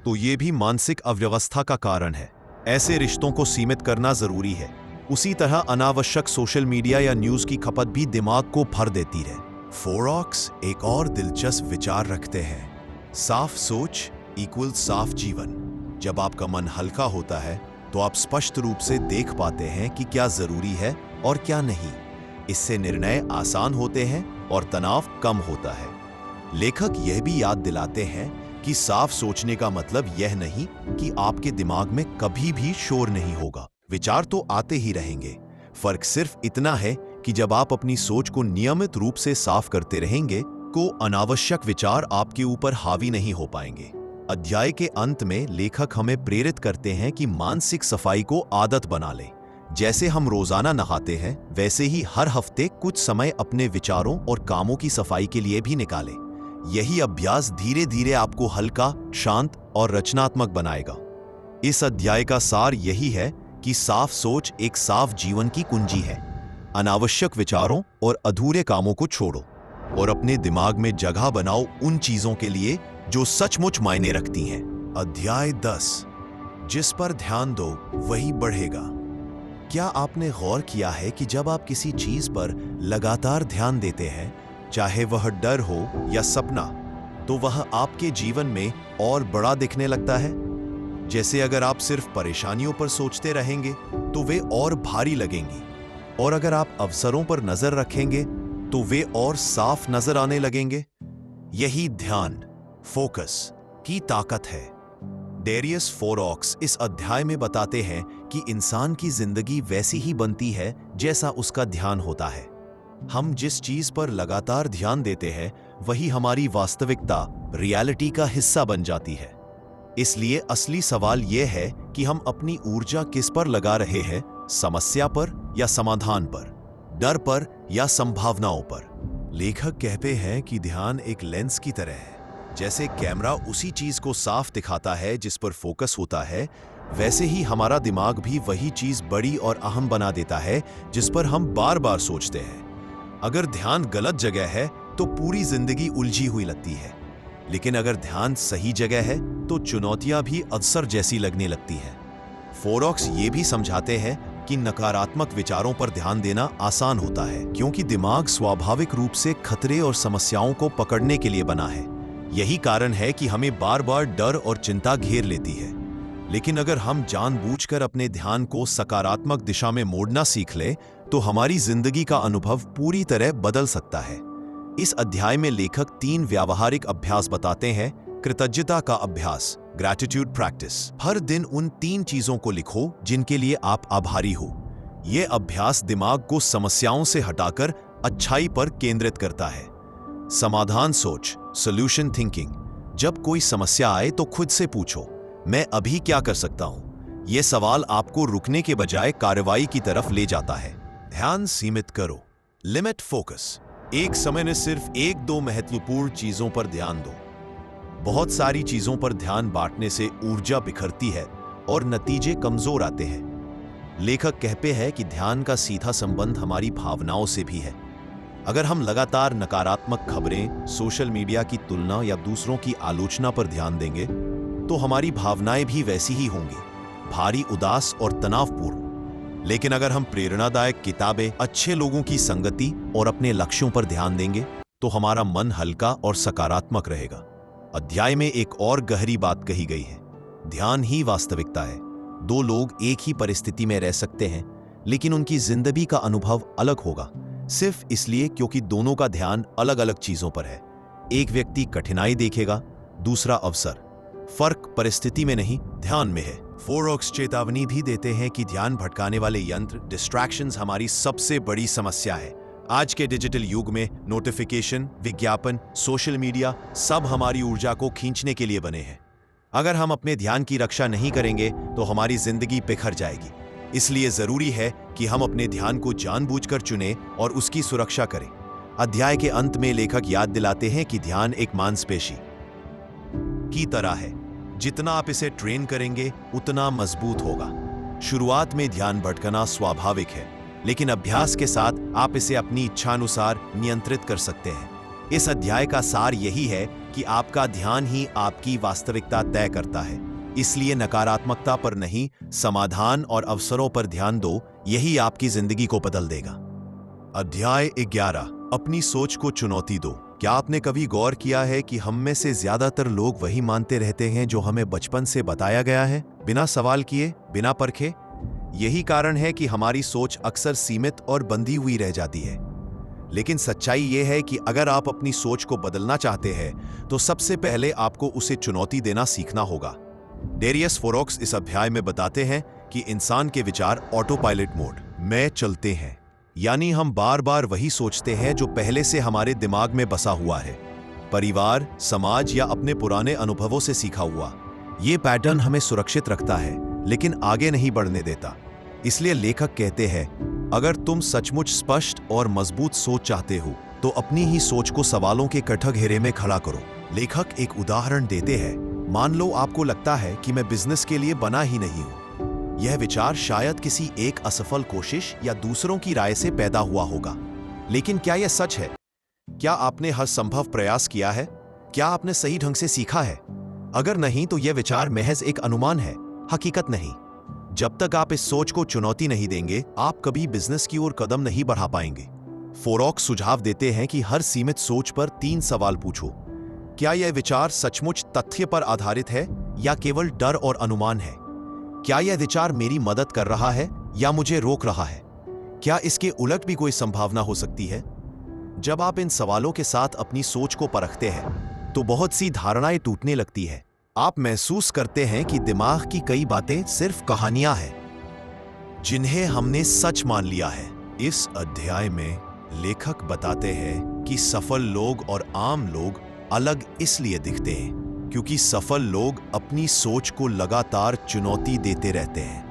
तो ये भी मानसिक अव्यवस्था का कारण है। ऐसे रिश्तों को सीमित करना जरूरी है। उसी तरह अनावश्यक सोशल मीडिया या न्यूज की खपत भी दिमाग को भर देती है। फोरॉक्स एक और दिलचस्प विचार रखते हैं, साफ सोच इक्वल साफ जीवन। जब आपका मन हल्का होता है तो आप स्पष्ट रूप से देख पाते हैं कि क्या जरूरी है और क्या नहीं। इससे निर्णय आसान होते हैं और तनाव कम होता है। लेखक यह भी याद दिलाते हैं कि साफ सोचने का मतलब यह नहीं कि आपके दिमाग में कभी भी शोर नहीं होगा। विचार तो आते ही रहेंगे। फर्क सिर्फ इतना है कि जब आप अपनी सोच को नियमित रूप से साफ करते रहेंगे, को अनावश्यक विचार आपके ऊपर हावी नहीं हो पाएंगे। अध्याय के अंत में लेखक हमें प्रेरित करते हैं कि मानसिक सफाई को आदत बना लें। जैसे हम रोजाना नहाते हैं, वैसे ही हर हफ्ते कुछ समय अपने विचारों और कामों की सफाई के लिए भी निकालें। यही अभ्यास धीरे धीरे आपको हल्का, शांत और रचनात्मक बनाएगा। इस अध्याय का सार यही है कि साफ सोच एक साफ जीवन की कुंजी है। अनावश्यक विचारों और अधूरे कामों को छोड़ो और अपने दिमाग में जगह बनाओ उन चीजों के लिए जो सचमुच मायने रखती हैं। अध्याय 10, जिस पर ध्यान दो वही बढ़ेगा। क्या आपने गौर किया है कि जब आप किसी चीज पर लगातार ध्यान देते हैं, चाहे वह डर हो या सपना, तो वह आपके जीवन में और बड़ा दिखने लगता है। जैसे अगर आप सिर्फ परेशानियों पर सोचते रहेंगे तो वे और भारी लगेंगी, और अगर आप अवसरों पर नजर रखेंगे तो वे और साफ नजर आने लगेंगे। यही ध्यान, फोकस की ताकत है। डेरियस फोरॉक्स इस अध्याय में बताते हैं कि इंसान की जिंदगी वैसी ही बनती है जैसा उसका ध्यान होता है। हम जिस चीज पर लगातार ध्यान देते हैं वही हमारी वास्तविकता, रियलिटी का हिस्सा बन जाती है। इसलिए असली सवाल यह है कि हम अपनी ऊर्जा किस पर लगा रहे हैं, समस्या पर या समाधान पर, डर पर या संभावनाओं पर। लेखक कहते हैं कि ध्यान एक लेंस की तरह है। जैसे कैमरा उसी चीज को साफ दिखाता है जिस पर फोकस होता है, वैसे ही हमारा दिमाग भी वही चीज बड़ी और अहम बना देता है जिस पर हम बार बार सोचते हैं। अगर ध्यान गलत जगह है तो पूरी जिंदगी उलझी हुई लगती है, लेकिन अगर ध्यान सही जगह है तो चुनौतियां भी अवसर जैसी लगने लगती हैं। फोरॉक्स ये भी समझाते हैं कि नकारात्मक विचारों पर ध्यान देना आसान होता है, क्योंकि दिमाग स्वाभाविक रूप से खतरे और समस्याओं को पकड़ने के लिए बना है। यही कारण है कि हमें बार बार डर और चिंता घेर लेती है। लेकिन अगर हम जानबूझकर अपने ध्यान को सकारात्मक दिशा में मोड़ना सीख लें, तो हमारी जिंदगी का अनुभव पूरी तरह बदल सकता है। इस अध्याय में लेखक 3 व्यावहारिक अभ्यास बताते हैं। कृतज्ञता का अभ्यास, ग्रैटिट्यूड प्रैक्टिस। हर दिन उन 3 चीजों को लिखो जिनके लिए आप आभारी हो। यह अभ्यास दिमाग को समस्याओं से हटाकर अच्छाई पर केंद्रित करता है। समाधान सोच, सॉल्यूशन थिंकिंग। जब कोई समस्या आए तो खुद से पूछो, मैं अभी क्या कर सकता हूं? यह सवाल आपको रुकने के बजाय कार्रवाई की तरफ ले जाता है। ध्यान सीमित करो, लिमिट फोकस। एक समय में सिर्फ 1-2 महत्वपूर्ण चीजों पर ध्यान दो। बहुत सारी चीजों पर ध्यान बांटने से ऊर्जा बिखरती है और नतीजे कमजोर आते हैं। लेखक कहते हैं कि ध्यान का सीधा संबंध हमारी भावनाओं से भी है। अगर हम लगातार नकारात्मक खबरें, सोशल मीडिया की तुलना या दूसरों की आलोचना पर ध्यान देंगे, तो हमारी भावनाएं भी वैसी ही होंगी, भारी, उदास और तनावपूर्ण। लेकिन अगर हम प्रेरणादायक किताबें, अच्छे लोगों की संगति और अपने लक्ष्यों पर ध्यान देंगे, तो हमारा मन हल्का और सकारात्मक रहेगा। अध्याय में एक और गहरी बात कही गई है, ध्यान ही वास्तविकता है। 2 लोग एक ही परिस्थिति में रह सकते हैं, लेकिन उनकी जिंदगी का अनुभव अलग होगा, सिर्फ इसलिए क्योंकि दोनों का ध्यान अलग अलग चीजों पर है। एक व्यक्ति कठिनाई देखेगा, दूसरा अवसर। फर्क परिस्थिति में नहीं, ध्यान में है। फोरॉक्स चेतावनी भी देते हैं कि ध्यान भटकाने वाले यंत्र, डिस्ट्रैक्शंस, हमारी सबसे बड़ी समस्या है। आज के डिजिटल युग में नोटिफिकेशन, विज्ञापन, सोशल मीडिया सब हमारी ऊर्जा को खींचने के लिए बने हैं। अगर हम अपने ध्यान की रक्षा नहीं करेंगे तो हमारी जिंदगी बिखर जाएगी। इसलिए जरूरी है कि हम अपने ध्यान को जानबूझकर चुनें और उसकी सुरक्षा करें। अध्याय के अंत में लेखक याद दिलाते हैं कि ध्यान एक मांसपेशी की तरह है। जितना आप इसे ट्रेन करेंगे उतना मजबूत होगा। शुरुआत में ध्यान भटकना स्वाभाविक है, लेकिन अभ्यास के साथ आप इसे अपनी इच्छानुसार नियंत्रित कर सकते हैं। इस अध्याय का सार यही है कि आपका ध्यान ही आपकी वास्तविकता तय करता है। इसलिए नकारात्मकता पर नहीं, समाधान और अवसरों पर ध्यान दो। यही आपकी जिंदगी को बदल देगा। अध्याय 11, अपनी सोच को चुनौती दो। क्या आपने कभी गौर किया है कि हम में से ज्यादातर लोग वही मानते रहते हैं जो हमें बचपन से बताया गया है, बिना सवाल किए, बिना परखे? यही कारण है कि हमारी सोच अक्सर सीमित और बंधी हुई रह जाती है। लेकिन सच्चाई यह है कि अगर आप अपनी सोच को बदलना चाहते हैं तो सबसे पहले आपको उसे चुनौती देना सीखना होगा। डेरियस फोरॉक्स इस अध्याय में बताते हैं कि इंसान के विचार ऑटो पायलट मोड में चलते हैं, यानी हम बार बार वही सोचते हैं जो पहले से हमारे दिमाग में बसा हुआ है, परिवार, समाज या अपने पुराने अनुभवों से सीखा हुआ। ये पैटर्न हमें सुरक्षित रखता है लेकिन आगे नहीं बढ़ने देता। इसलिए लेखक कहते हैं, अगर तुम सचमुच स्पष्ट और मजबूत सोच चाहते हो तो अपनी ही सोच को सवालों के कटघरे में खड़ा करो। लेखक एक उदाहरण देते हैं, मान लो आपको लगता है कि मैं बिजनेस के लिए बना ही नहीं हूं। यह विचार शायद किसी एक असफल कोशिश या दूसरों की राय से पैदा हुआ होगा, लेकिन क्या यह सच है? क्या आपने हर संभव प्रयास किया है? क्या आपने सही ढंग से सीखा है? अगर नहीं तो यह विचार महज एक अनुमान है, हकीकत नहीं। जब तक आप इस सोच को चुनौती नहीं देंगे, आप कभी बिजनेस की ओर कदम नहीं बढ़ा पाएंगे। फोरॉक्स सुझाव देते हैं कि हर सीमित सोच पर 3 सवाल पूछो। क्या यह विचार सचमुच तथ्य पर आधारित है या केवल डर और अनुमान है? क्या यह विचार मेरी मदद कर रहा है या मुझे रोक रहा है? क्या इसके उलट भी कोई संभावना हो सकती है? जब आप इन सवालों के साथ अपनी सोच को परखते हैं तो बहुत सी धारणाएं टूटने लगती है। आप महसूस करते हैं कि दिमाग की कई बातें सिर्फ कहानियां हैं जिन्हें हमने सच मान लिया है। इस अध्याय में लेखक बताते हैं कि सफल लोग और आम लोग अलग इसलिए दिखते हैं क्योंकि सफल लोग अपनी सोच को लगातार चुनौती देते रहते हैं।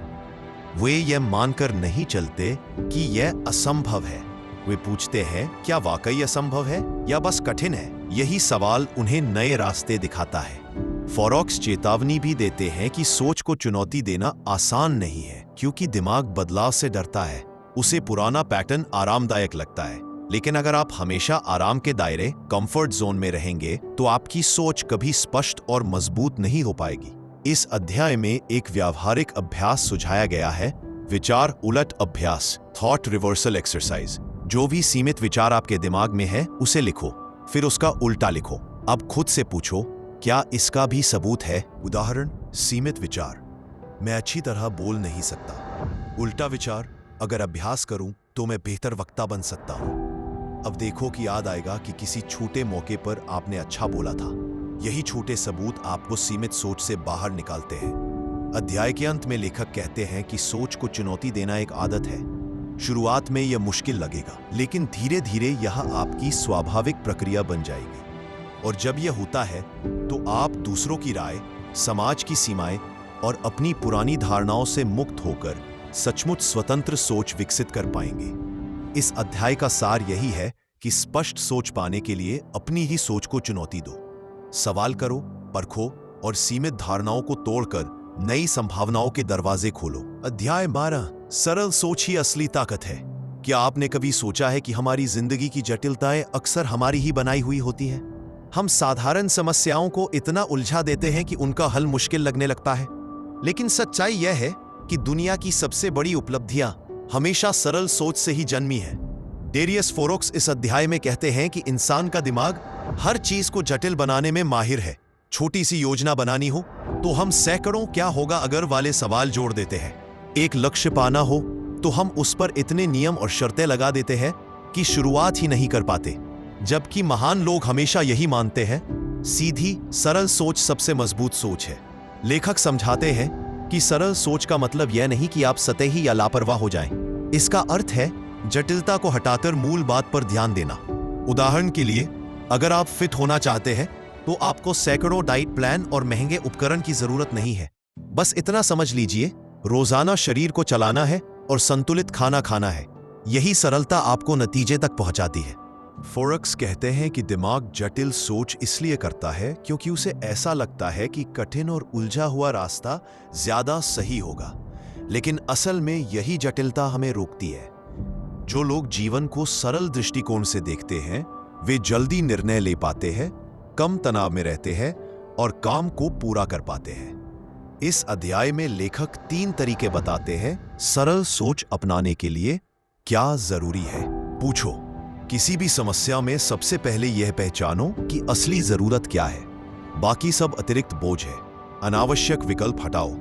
वे यह मानकर नहीं चलते कि यह असंभव है। वे पूछते हैं, क्या वाकई असंभव है या बस कठिन है? यही सवाल उन्हें नए रास्ते दिखाता है। फोरॉक्स चेतावनी भी देते हैं कि सोच को चुनौती देना आसान नहीं है क्योंकि दिमाग बदलाव से डरता है। उसे पुराना पैटर्न आरामदायक लगता है, लेकिन अगर आप हमेशा आराम के दायरे कंफर्ट जोन में रहेंगे तो आपकी सोच कभी स्पष्ट और मजबूत नहीं हो पाएगी। इस अध्याय में एक व्यावहारिक अभ्यास सुझाया गया है, विचार उलट अभ्यास, थॉट रिवर्सल एक्सरसाइज। जो भी सीमित विचार आपके दिमाग में है उसे लिखो, फिर उसका उल्टा लिखो। अब खुद से पूछो, क्या इसका भी सबूत है? उदाहरण, सीमित विचार, मैं अच्छी तरह बोल नहीं सकता। उल्टा विचार, अगर अभ्यास करूं तो मैं बेहतर वक्ता बन सकता हूं। अब देखो कि याद आएगा कि किसी छोटे मौके पर आपने अच्छा बोला था। यही छोटे सबूत आपको सीमित सोच से बाहर निकालते हैं। अध्याय के अंत में लेखक कहते हैं कि सोच को चुनौती देना एक आदत है। शुरुआत में यह मुश्किल लगेगा, लेकिन धीरे धीरे यह आपकी स्वाभाविक प्रक्रिया बन जाएगी। और जब यह होता है तो आप दूसरों की राय, समाज की सीमाएं और अपनी पुरानी धारणाओं से मुक्त होकर सचमुच स्वतंत्र सोच विकसित कर पाएंगे। इस अध्याय का सार यही है कि स्पष्ट सोच पाने के लिए अपनी ही सोच को चुनौती दो। सवाल करो, परखो और सीमित धारणाओं को तोड़कर नई संभावनाओं के दरवाजे खोलो। अध्याय 12, सरल सोच ही असली ताकत है। क्या आपने कभी सोचा है कि हमारी जिंदगी की जटिलताएं अक्सर हमारी ही बनाई हुई होती हैं? हम साधारण समस्याओं को इतना उलझा देते हैं कि उनका हल मुश्किल लगने लगता है। लेकिन सच्चाई यह है कि दुनिया की सबसे बड़ी उपलब्धियां हमेशा सरल सोच से ही जन्मी है। डेरियस फोरॉक्स इस अध्याय में कहते हैं कि इंसान का दिमाग हर चीज को जटिल बनाने में माहिर है। छोटी सी योजना बनानी हो तो हम सैकड़ों क्या होगा अगर वाले सवाल जोड़ देते हैं। एक लक्ष्य पाना हो तो हम उस पर इतने नियम और शर्तें लगा देते हैं कि शुरुआत ही नहीं कर पाते। जबकि महान लोग हमेशा यही मानते हैं, सीधी सरल सोच सबसे मजबूत सोच है। लेखक समझाते हैं कि सरल सोच का मतलब यह नहीं कि आप सतही या लापरवाह हो जाएं। इसका अर्थ है जटिलता को हटाकर मूल बात पर ध्यान देना। उदाहरण के लिए, अगर आप फिट होना चाहते हैं तो आपको सैकड़ों डाइट प्लान और महंगे उपकरण की जरूरत नहीं है। बस इतना समझ लीजिए, रोजाना शरीर को चलाना है और संतुलित खाना खाना है। यही सरलता आपको नतीजे तक पहुंचाती है। फोरॉक्स कहते हैं कि दिमाग जटिल सोच इसलिए करता है क्योंकि उसे ऐसा लगता है कि कठिन और उलझा हुआ रास्ता ज्यादा सही होगा, लेकिन असल में यही जटिलता हमें रोकती है। जो लोग जीवन को सरल दृष्टिकोण से देखते हैं वे जल्दी निर्णय ले पाते हैं, कम तनाव में रहते हैं और काम को पूरा कर पाते हैं। इस अध्याय में लेखक 3 तरीके बताते हैं सरल सोच अपनाने के लिए। क्या जरूरी है? पूछो, किसी भी समस्या में सबसे पहले यह पहचानो कि असली जरूरत क्या है। बाकी सब अतिरिक्त बोझ है। अनावश्यक विकल्प हटाओ।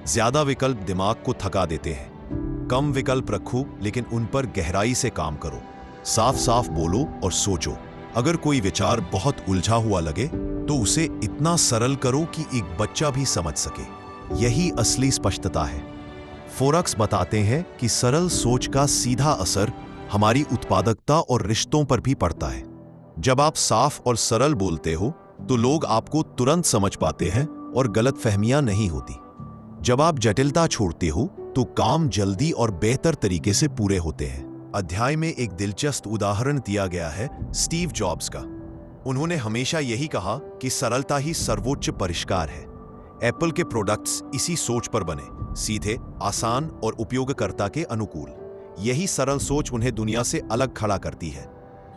ज्यादा विकल्प दिमाग को थका देते हैं। कम विकल्प रखो, लेकिन उन पर गहराई से काम करो। साफ साफ बोलो और सोचो। अगर कोई विचार बहुत उलझा हुआ लगे तो उसे इतना सरल करो कि एक बच्चा भी समझ सके। यही असली स्पष्टता है। फोरॉक्स बताते हैं कि सरल सोच का सीधा असर हमारी उत्पादकता और रिश्तों पर भी पड़ता है। जब आप साफ और सरल बोलते हो तो लोग आपको तुरंत समझ पाते हैं और गलतफहमियां नहीं होती। जब आप जटिलता छोड़ते हो तो काम जल्दी और बेहतर तरीके से पूरे होते हैं। अध्याय में एक दिलचस्प उदाहरण दिया गया है स्टीव जॉब्स का। उन्होंने हमेशा यही कहा कि सरलता ही सर्वोच्च परिष्कार है। एप्पल के प्रोडक्ट्स इसी सोच पर बने, सीधे, आसान और उपयोगकर्ता के अनुकूल। यही सरल सोच उन्हें दुनिया से अलग खड़ा करती है।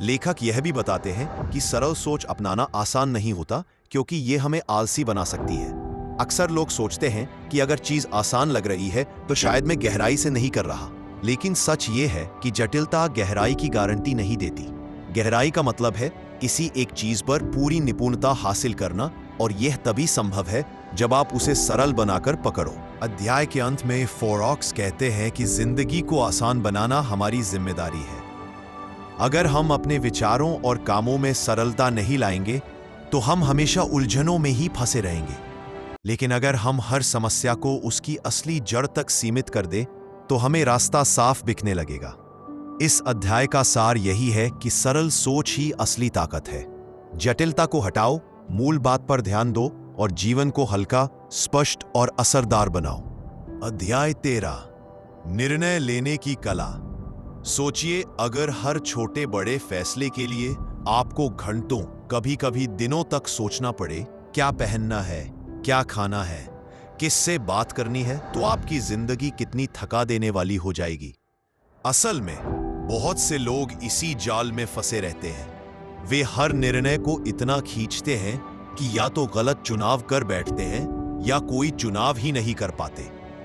लेखक यह भी बताते हैं कि सरल सोच अपनाना आसान नहीं होता क्योंकि यह हमें आलसी बना सकती है। अक्सर लोग सोचते हैं कि अगर चीज आसान लग रही है तो शायद मैं गहराई से नहीं कर रहा, लेकिन सच ये है कि जटिलता गहराई की गारंटी नहीं देती। गहराई का मतलब है किसी एक चीज पर पूरी निपुणता हासिल करना, और यह तभी संभव है जब आप उसे सरल बनाकर पकड़ो। अध्याय के अंत में फोरॉक्स कहते हैं कि जिंदगी को आसान बनाना हमारी जिम्मेदारी है। अगर हम अपने विचारों और कामों में सरलता नहीं लाएंगे तो हम हमेशा उलझनों में ही फंसे रहेंगे। लेकिन अगर हम हर समस्या को उसकी असली जड़ तक सीमित कर दें तो हमें रास्ता साफ दिखने लगेगा। इस अध्याय का सार यही है कि सरल सोच ही असली ताकत है। जटिलता को हटाओ, मूल बात पर ध्यान दो और जीवन को हल्का, स्पष्ट और असरदार बनाओ। अध्याय 13, निर्णय लेने की कला। सोचिए, अगर हर छोटे बड़े फैसले के लिए आपको घंटों, कभी कभी दिनों तक सोचना पड़े, क्या पहनना है, क्या खाना है, किससे बात करनी है, तो आपकी जिंदगी कितनी थका देने वाली हो जाएगी। असल में बहुत से लोग इसी जाल में फंसे रहते हैं। वे हर निर्णय को इतना खींचते हैं कि या तो गलत चुनाव कर बैठते हैं या कोई चुनाव ही नहीं कर पाते।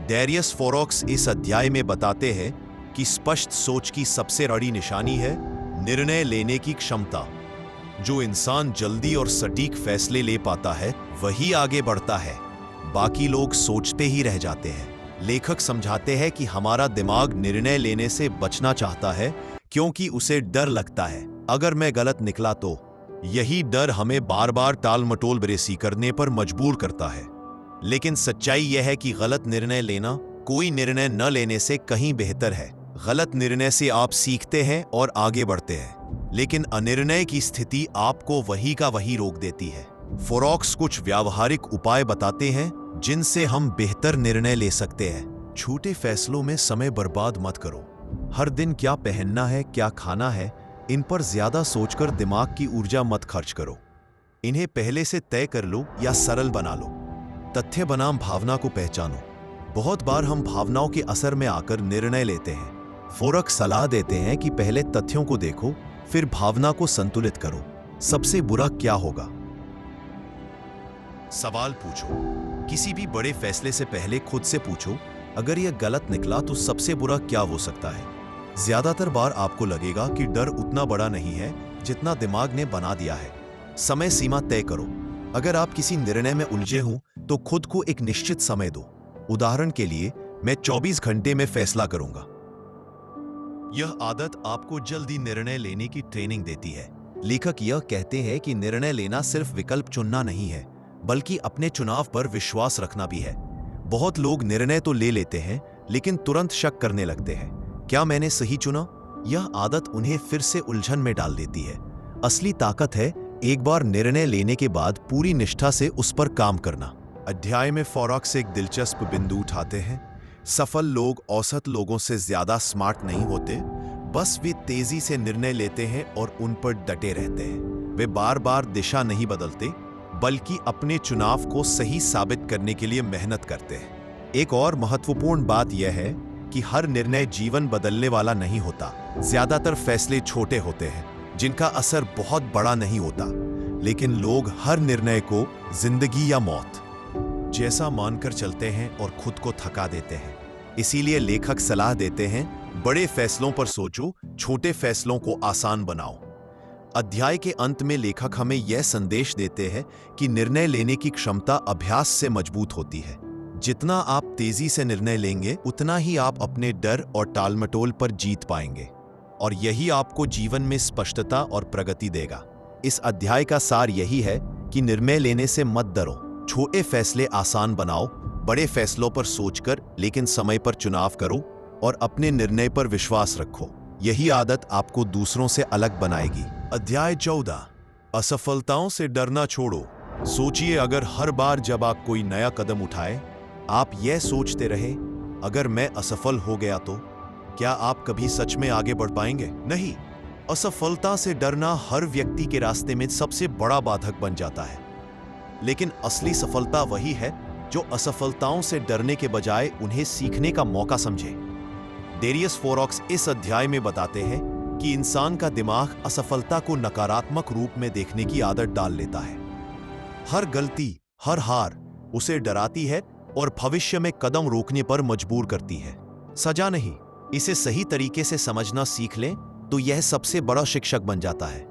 डेरियस फोरॉक्स इस अध्याय में बताते हैं कि स्पष्ट सोच की सबसे बड़ी निशानी है निर्णय लेने की क्षमता। जो इंसान जल्दी और सटीक फैसले ले पाता है वही आगे बढ़ता है, बाकी लोग सोचते ही रह जाते हैं। लेखक समझाते हैं कि हमारा दिमाग निर्णय लेने से बचना चाहता है क्योंकि उसे डर लगता है, अगर मैं गलत निकला तो। यही डर हमें बार बार टाल मटोल बरेसी करने पर मजबूर करता है। लेकिन सच्चाई यह है कि गलत निर्णय लेना कोई निर्णय न लेने से कहीं बेहतर है। गलत निर्णय से आप सीखते हैं और आगे बढ़ते हैं, लेकिन अनिर्णय की स्थिति आपको वही का वही रोक देती है। फोरॉक्स कुछ व्यावहारिक उपाय बताते हैं जिनसे हम बेहतर निर्णय ले सकते हैं। छोटे फैसलों में समय बर्बाद मत करो। हर दिन क्या पहनना है, क्या खाना है, इन पर ज्यादा सोचकर दिमाग की ऊर्जा मत खर्च करो। इन्हें पहले से तय कर लो या सरल बना लो। तथ्य बनाम भावना को पहचानो। बहुत बार हम भावनाओं के असर में आकर निर्णय लेते हैं। फोरॉक्स सलाह देते हैं कि पहले तथ्यों को देखो, फिर भावना को संतुलित करो। सबसे बुरा क्या होगा? सवाल पूछो। किसी भी बड़े फैसले से पहले खुद से पूछो, अगर यह गलत निकला तो सबसे बुरा क्या हो सकता है? ज्यादातर बार आपको लगेगा कि डर उतना बड़ा नहीं है जितना दिमाग ने बना दिया है। समय सीमा तय करो। अगर आप किसी निर्णय में उलझे हो तो खुद को एक निश्चित समय दो। उदाहरण के लिए, मैं 24 घंटे में फैसला करूंगा। यह आदत आपको जल्दी निर्णय लेने की ट्रेनिंग देती है। लेखक यह कहते हैं कि निर्णय लेना सिर्फ विकल्प चुनना नहीं है, बल्कि अपने चुनाव पर विश्वास रखना भी है। बहुत लोग निर्णय तो ले लेते हैं, लेकिन तुरंत शक करने लगते हैं, क्या मैंने सही चुना? यह आदत उन्हें फिर से उलझन में डाल देती है। असली ताकत है एक बार निर्णय लेने के बाद पूरी निष्ठा से उस पर काम करना। अध्याय में फोरॉक्स एक दिलचस्प बिंदु उठाते हैं। सफल लोग औसत लोगों से ज्यादा स्मार्ट नहीं होते, बस वे तेजी से निर्णय लेते हैं और उन पर डटे रहते हैं। वे बार बार दिशा नहीं बदलते, बल्कि अपने चुनाव को सही साबित करने के लिए मेहनत करते हैं। एक और महत्वपूर्ण बात यह है कि हर निर्णय जीवन बदलने वाला नहीं होता। ज्यादातर फैसले छोटे होते हैं जिनका असर बहुत बड़ा नहीं होता, लेकिन लोग हर निर्णय को जिंदगी या मौत जैसा मानकर चलते हैं और खुद को थका देते हैं। इसीलिए लेखक सलाह देते हैं, बड़े फैसलों पर सोचो, छोटे फैसलों को आसान बनाओ। अध्याय के अंत में लेखक हमें यह संदेश देते हैं कि निर्णय लेने की क्षमता अभ्यास से मजबूत होती है। जितना आप तेजी से निर्णय लेंगे, उतना ही आप अपने डर और टालमटोल पर जीत पाएंगे, और यही आपको जीवन में स्पष्टता और प्रगति देगा। इस अध्याय का सार यही है कि निर्णय लेने से मत डरो। छोटे फैसले आसान बनाओ, बड़े फैसलों पर सोचकर लेकिन समय पर चुनाव करो और अपने निर्णय पर विश्वास रखो। यही आदत आपको दूसरों से अलग बनाएगी। अध्याय 14, असफलताओं से डरना छोड़ो। सोचिए, अगर हर बार जब आप कोई नया कदम उठाए, आप यह सोचते रहे, अगर मैं असफल हो गया तो क्या आप कभी सच में आगे बढ़ पाएंगे? नहीं। असफलता से डरना हर व्यक्ति के रास्ते में सबसे बड़ा बाधक बन जाता है। लेकिन असली सफलता वही है जो असफलताओं से डरने के बजाय उन्हें सीखने का मौका समझे। डेरियस फोरॉक्स इस अध्याय में बताते हैं कि इंसान का दिमाग असफलता को नकारात्मक रूप में देखने की आदत डाल लेता है। हर गलती, हर हार उसे डराती है और भविष्य में कदम रोकने पर मजबूर करती है। सजा नहीं, इसे सही तरीके से समझना सीख लें तो यह सबसे बड़ा शिक्षक बन जाता है।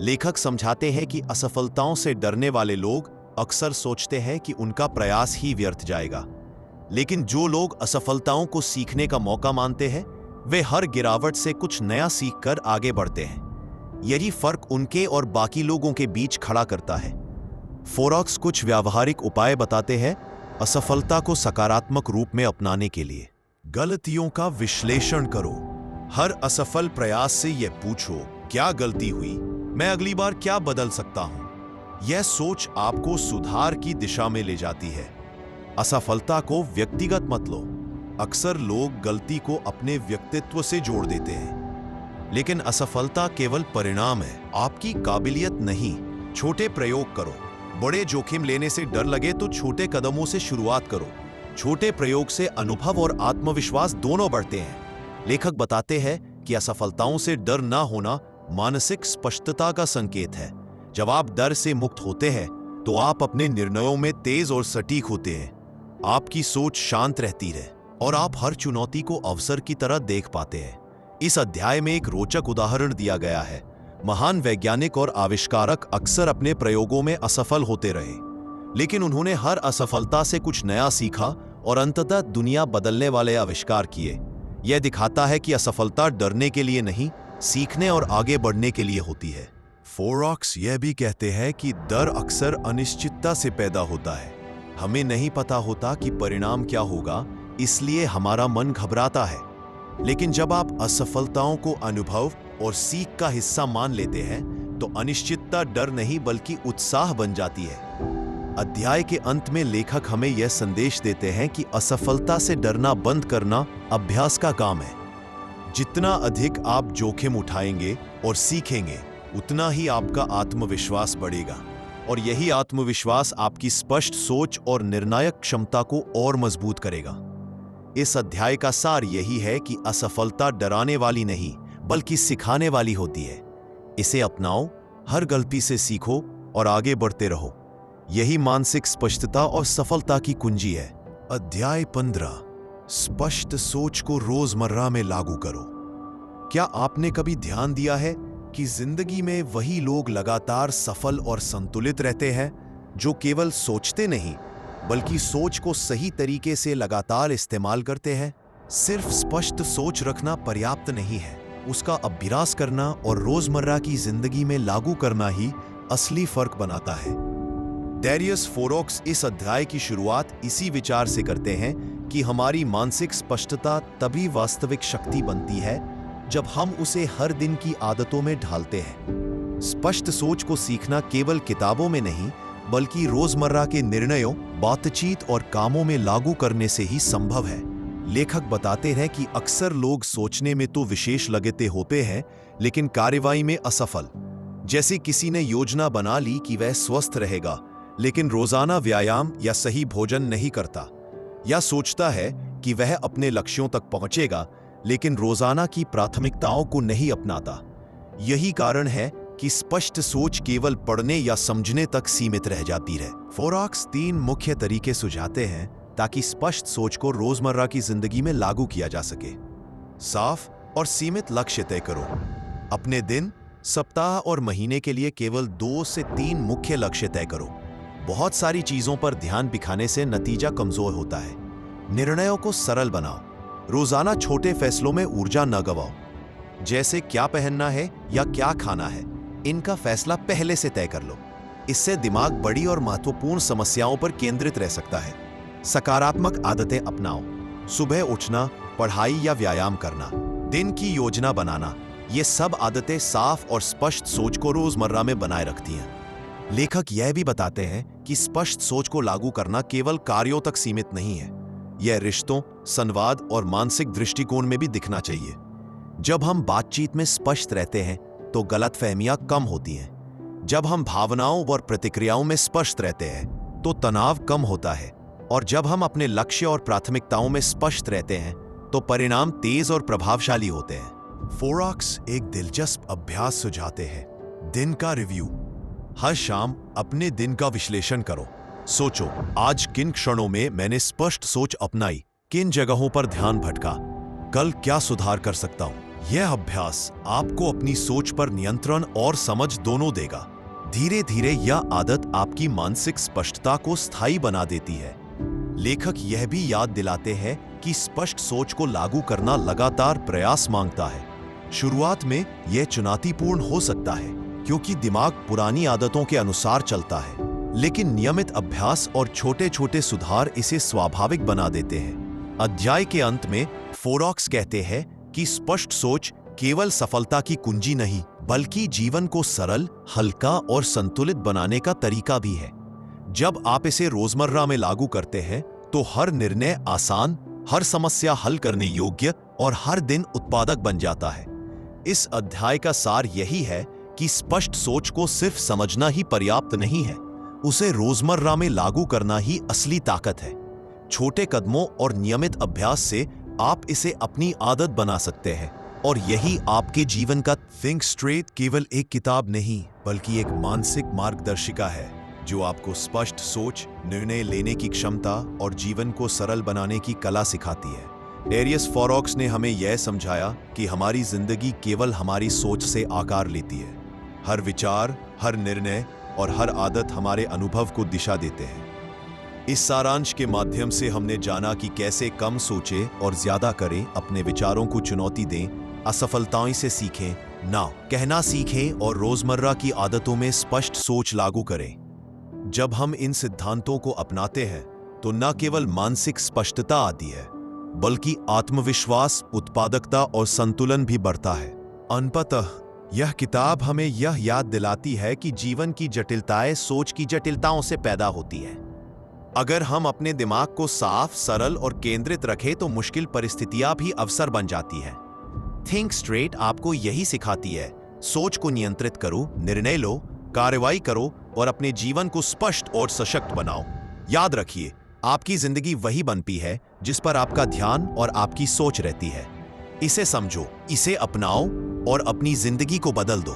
लेखक समझाते हैं कि असफलताओं से डरने वाले लोग अक्सर सोचते हैं कि उनका प्रयास ही व्यर्थ जाएगा, लेकिन जो लोग असफलताओं को सीखने का मौका मानते हैं, वे हर गिरावट से कुछ नया सीखकर आगे बढ़ते हैं। यही फर्क उनके और बाकी लोगों के बीच खड़ा करता है। फोरॉक्स कुछ व्यावहारिक उपाय बताते हैं असफलता को सकारात्मक रूप में अपनाने के लिए। गलतियों का विश्लेषण करो। हर असफल प्रयास से यह पूछो, क्या गलती हुई, मैं अगली बार क्या बदल सकता हूं। यह सोच आपको सुधार की दिशा में ले जाती है। असफलता को व्यक्तिगत मत लो। अक्सर लोग गलती को अपने व्यक्तित्व से जोड़ देते हैं, लेकिन असफलता केवल परिणाम है, आपकी काबिलियत नहीं। छोटे प्रयोग करो। बड़े जोखिम लेने से डर लगे तो छोटे कदमों से शुरुआत करो। छोटे प्रयोग से अनुभव और आत्मविश्वास दोनों बढ़ते हैं। लेखक बताते हैं कि असफलताओं से डर ना होना मानसिक स्पष्टता का संकेत है। जब आप डर से मुक्त होते हैं तो आप अपने निर्णयों में तेज और सटीक होते हैं। आपकी सोच शांत रहती है और आप हर चुनौती को अवसर की तरह देख पाते हैं। इस अध्याय में एक रोचक उदाहरण दिया गया है। महान वैज्ञानिक और आविष्कारक अक्सर अपने प्रयोगों में असफल होते रहे, लेकिन उन्होंने हर असफलता से कुछ नया सीखा और अंततः दुनिया बदलने वाले आविष्कार किए। यह दिखाता है कि असफलता डरने के लिए नहीं, सीखने और आगे बढ़ने के लिए होती है। फोरॉक्स यह भी कहते हैं कि डर अक्सर अनिश्चितता से पैदा होता है। हमें नहीं पता होता कि परिणाम क्या होगा, इसलिए हमारा मन घबराता है। लेकिन जब आप असफलताओं को अनुभव और सीख का हिस्सा मान लेते हैं तो अनिश्चितता डर नहीं बल्कि उत्साह बन जाती है। अध्याय के अंत में लेखक हमें यह संदेश देते हैं कि असफलता से डरना बंद करना अभ्यास का काम है। जितना अधिक आप जोखिम उठाएंगे और सीखेंगे, उतना ही आपका आत्मविश्वास बढ़ेगा, और यही आत्मविश्वास आपकी स्पष्ट सोच और निर्णायक क्षमता को और मजबूत करेगा। इस अध्याय का सार यही है कि असफलता डराने वाली नहीं बल्कि सिखाने वाली होती है। इसे अपनाओ, हर गलती से सीखो और आगे बढ़ते रहो। यही मानसिक स्पष्टता और सफलता की कुंजी है। अध्याय 15, स्पष्ट सोच को रोजमर्रा में लागू करो। क्या आपने कभी ध्यान दिया है कि जिंदगी में वही लोग लगातार सफल और संतुलित रहते हैं जो केवल सोचते नहीं बल्कि सोच को सही तरीके से लगातार इस्तेमाल करते हैं? सिर्फ स्पष्ट सोच रखना पर्याप्त नहीं है, उसका अभ्यास करना और रोजमर्रा की जिंदगी में लागू करना ही असली फर्क बनाता है। डैरियस फोरॉक्स इस अध्याय की शुरुआत इसी विचार से करते हैं कि हमारी मानसिक स्पष्टता तभी वास्तविक शक्ति बनती है जब हम उसे हर दिन की आदतों में ढालते हैं। स्पष्ट सोच को सीखना केवल किताबों में नहीं बल्कि रोजमर्रा के निर्णयों, बातचीत और कामों में लागू करने से ही संभव है। लेखक बताते हैं कि अक्सर लोग सोचने में तो विशेष लगते होते हैं लेकिन कार्रवाई में असफल। जैसे किसी ने योजना बना ली कि वह स्वस्थ रहेगा लेकिन रोजाना व्यायाम या सही भोजन नहीं करता, या सोचता है कि वह अपने लक्ष्यों तक पहुंचेगा लेकिन रोजाना की प्राथमिकताओं को नहीं अपनाता। यही कारण है कि स्पष्ट सोच केवल पढ़ने या समझने तक सीमित रह जाती है। फोरॉक्स 3 मुख्य तरीके सुझाते हैं ताकि स्पष्ट सोच को रोजमर्रा की जिंदगी में लागू किया जा सके। साफ और सीमित लक्ष्य तय करो। अपने दिन, सप्ताह और महीने के लिए केवल 2 से 3 मुख्य लक्ष्य तय करो। बहुत सारी चीजों पर ध्यान बिखाने से नतीजा कमजोर होता है। निर्णयों को सरल बनाओ। रोजाना छोटे फैसलों में ऊर्जा न गवाओ, जैसे क्या पहनना है या क्या खाना है। इनका फैसला पहले से तय कर लो। इससे दिमाग बड़ी और महत्वपूर्ण समस्याओं पर केंद्रित रह सकता है। सकारात्मक आदतें अपनाओ। सुबह उठना, पढ़ाई या व्यायाम करना, दिन की योजना बनाना, ये सब आदतें साफ और स्पष्ट सोच को रोजमर्रा में बनाए रखती हैं। लेखक यह भी बताते हैं कि स्पष्ट सोच को लागू करना केवल कार्यों तक सीमित नहीं है, यह रिश्तों, संवाद और मानसिक दृष्टिकोण में भी दिखना चाहिए। जब हम बातचीत में स्पष्ट रहते हैं तो गलतफहमियां कम होती हैं। जब हम भावनाओं और प्रतिक्रियाओं में स्पष्ट रहते हैं तो तनाव कम होता है, और जब हम अपने लक्ष्य और प्राथमिकताओं में स्पष्ट रहते हैं तो परिणाम तेज और प्रभावशाली होते हैं। फोरॉक्स एक दिलचस्प अभ्यास सुझाते हैं, दिन का रिव्यू। हर शाम अपने दिन का विश्लेषण करो। सोचो, आज किन क्षणों में मैंने स्पष्ट सोच अपनाई, किन जगहों पर ध्यान भटका, कल क्या सुधार कर सकता हूं। यह अभ्यास आपको अपनी सोच पर नियंत्रण और समझ दोनों देगा। धीरे धीरे यह आदत आपकी मानसिक स्पष्टता को स्थायी बना देती है। लेखक यह भी याद दिलाते हैं कि स्पष्ट सोच को लागू करना लगातार प्रयास मांगता है। शुरुआत में यह चुनौतीपूर्ण हो सकता है क्योंकि दिमाग पुरानी आदतों के अनुसार चलता है, लेकिन नियमित अभ्यास और छोटे छोटे सुधार इसे स्वाभाविक बना देते हैं। अध्याय के अंत में फोरॉक्स कहते हैं कि स्पष्ट सोच केवल सफलता की कुंजी नहीं, बल्कि जीवन को सरल, हल्का और संतुलित बनाने का तरीका भी है। जब आप इसे रोजमर्रा में लागू करते हैं, तो हर निर्णय आसान, हर समस्या हल करने योग्य और हर दिन उत्पादक बन जाता है। इस अध्याय का सार यही है कि स्पष्ट सोच को सिर्फ समझना ही पर्याप्त नहीं है, उसे रोजमर्रा में लागू करना ही असली ताकत है। छोटे कदमों और नियमित अभ्यास से आप इसे अपनी आदत बना सकते हैं, और यही आपके जीवन का थिंक स्ट्रेट केवल एक किताब नहीं, बल्कि एक मानसिक मार्गदर्शिका है जो आपको स्पष्ट सोच, निर्णय लेने की क्षमता और जीवन को सरल बनाने की कला सिखाती है। डेरियस फॉरॉक्स ने हमें यह समझाया कि हमारी जिंदगी केवल हमारी सोच से आकार लेती है। हर विचार, हर निर्णय और हर आदत हमारे अनुभव को दिशा देते हैं। इस सारांश के माध्यम से हमने जाना कि कैसे कम सोचें और ज्यादा करें, अपने विचारों को चुनौती दें, असफलताओं से सीखें, ना कहना सीखें और रोजमर्रा की आदतों में स्पष्ट सोच लागू करें। जब हम इन सिद्धांतों को अपनाते हैं, तो न केवल मानसिक स्पष्टता आती है, बल्कि आत्मविश्वास, उत्पादकता और संतुलन भी बढ़ता है। अंततः यह किताब हमें यह याद दिलाती है कि जीवन की जटिलताएं सोच की जटिलताओं से पैदा होती है। अगर हम अपने दिमाग को साफ, सरल और केंद्रित रखें, तो मुश्किल परिस्थितियां भी अवसर बन जाती हैं। थिंक स्ट्रेट आपको यही सिखाती है, सोच को नियंत्रित करो, निर्णय लो, कार्रवाई करो और अपने जीवन को स्पष्ट और सशक्त बनाओ। याद रखिए, आपकी जिंदगी वही बनती है जिस पर आपका ध्यान और आपकी सोच रहती है। इसे समझो, इसे अपनाओ और अपनी जिंदगी को बदल दो।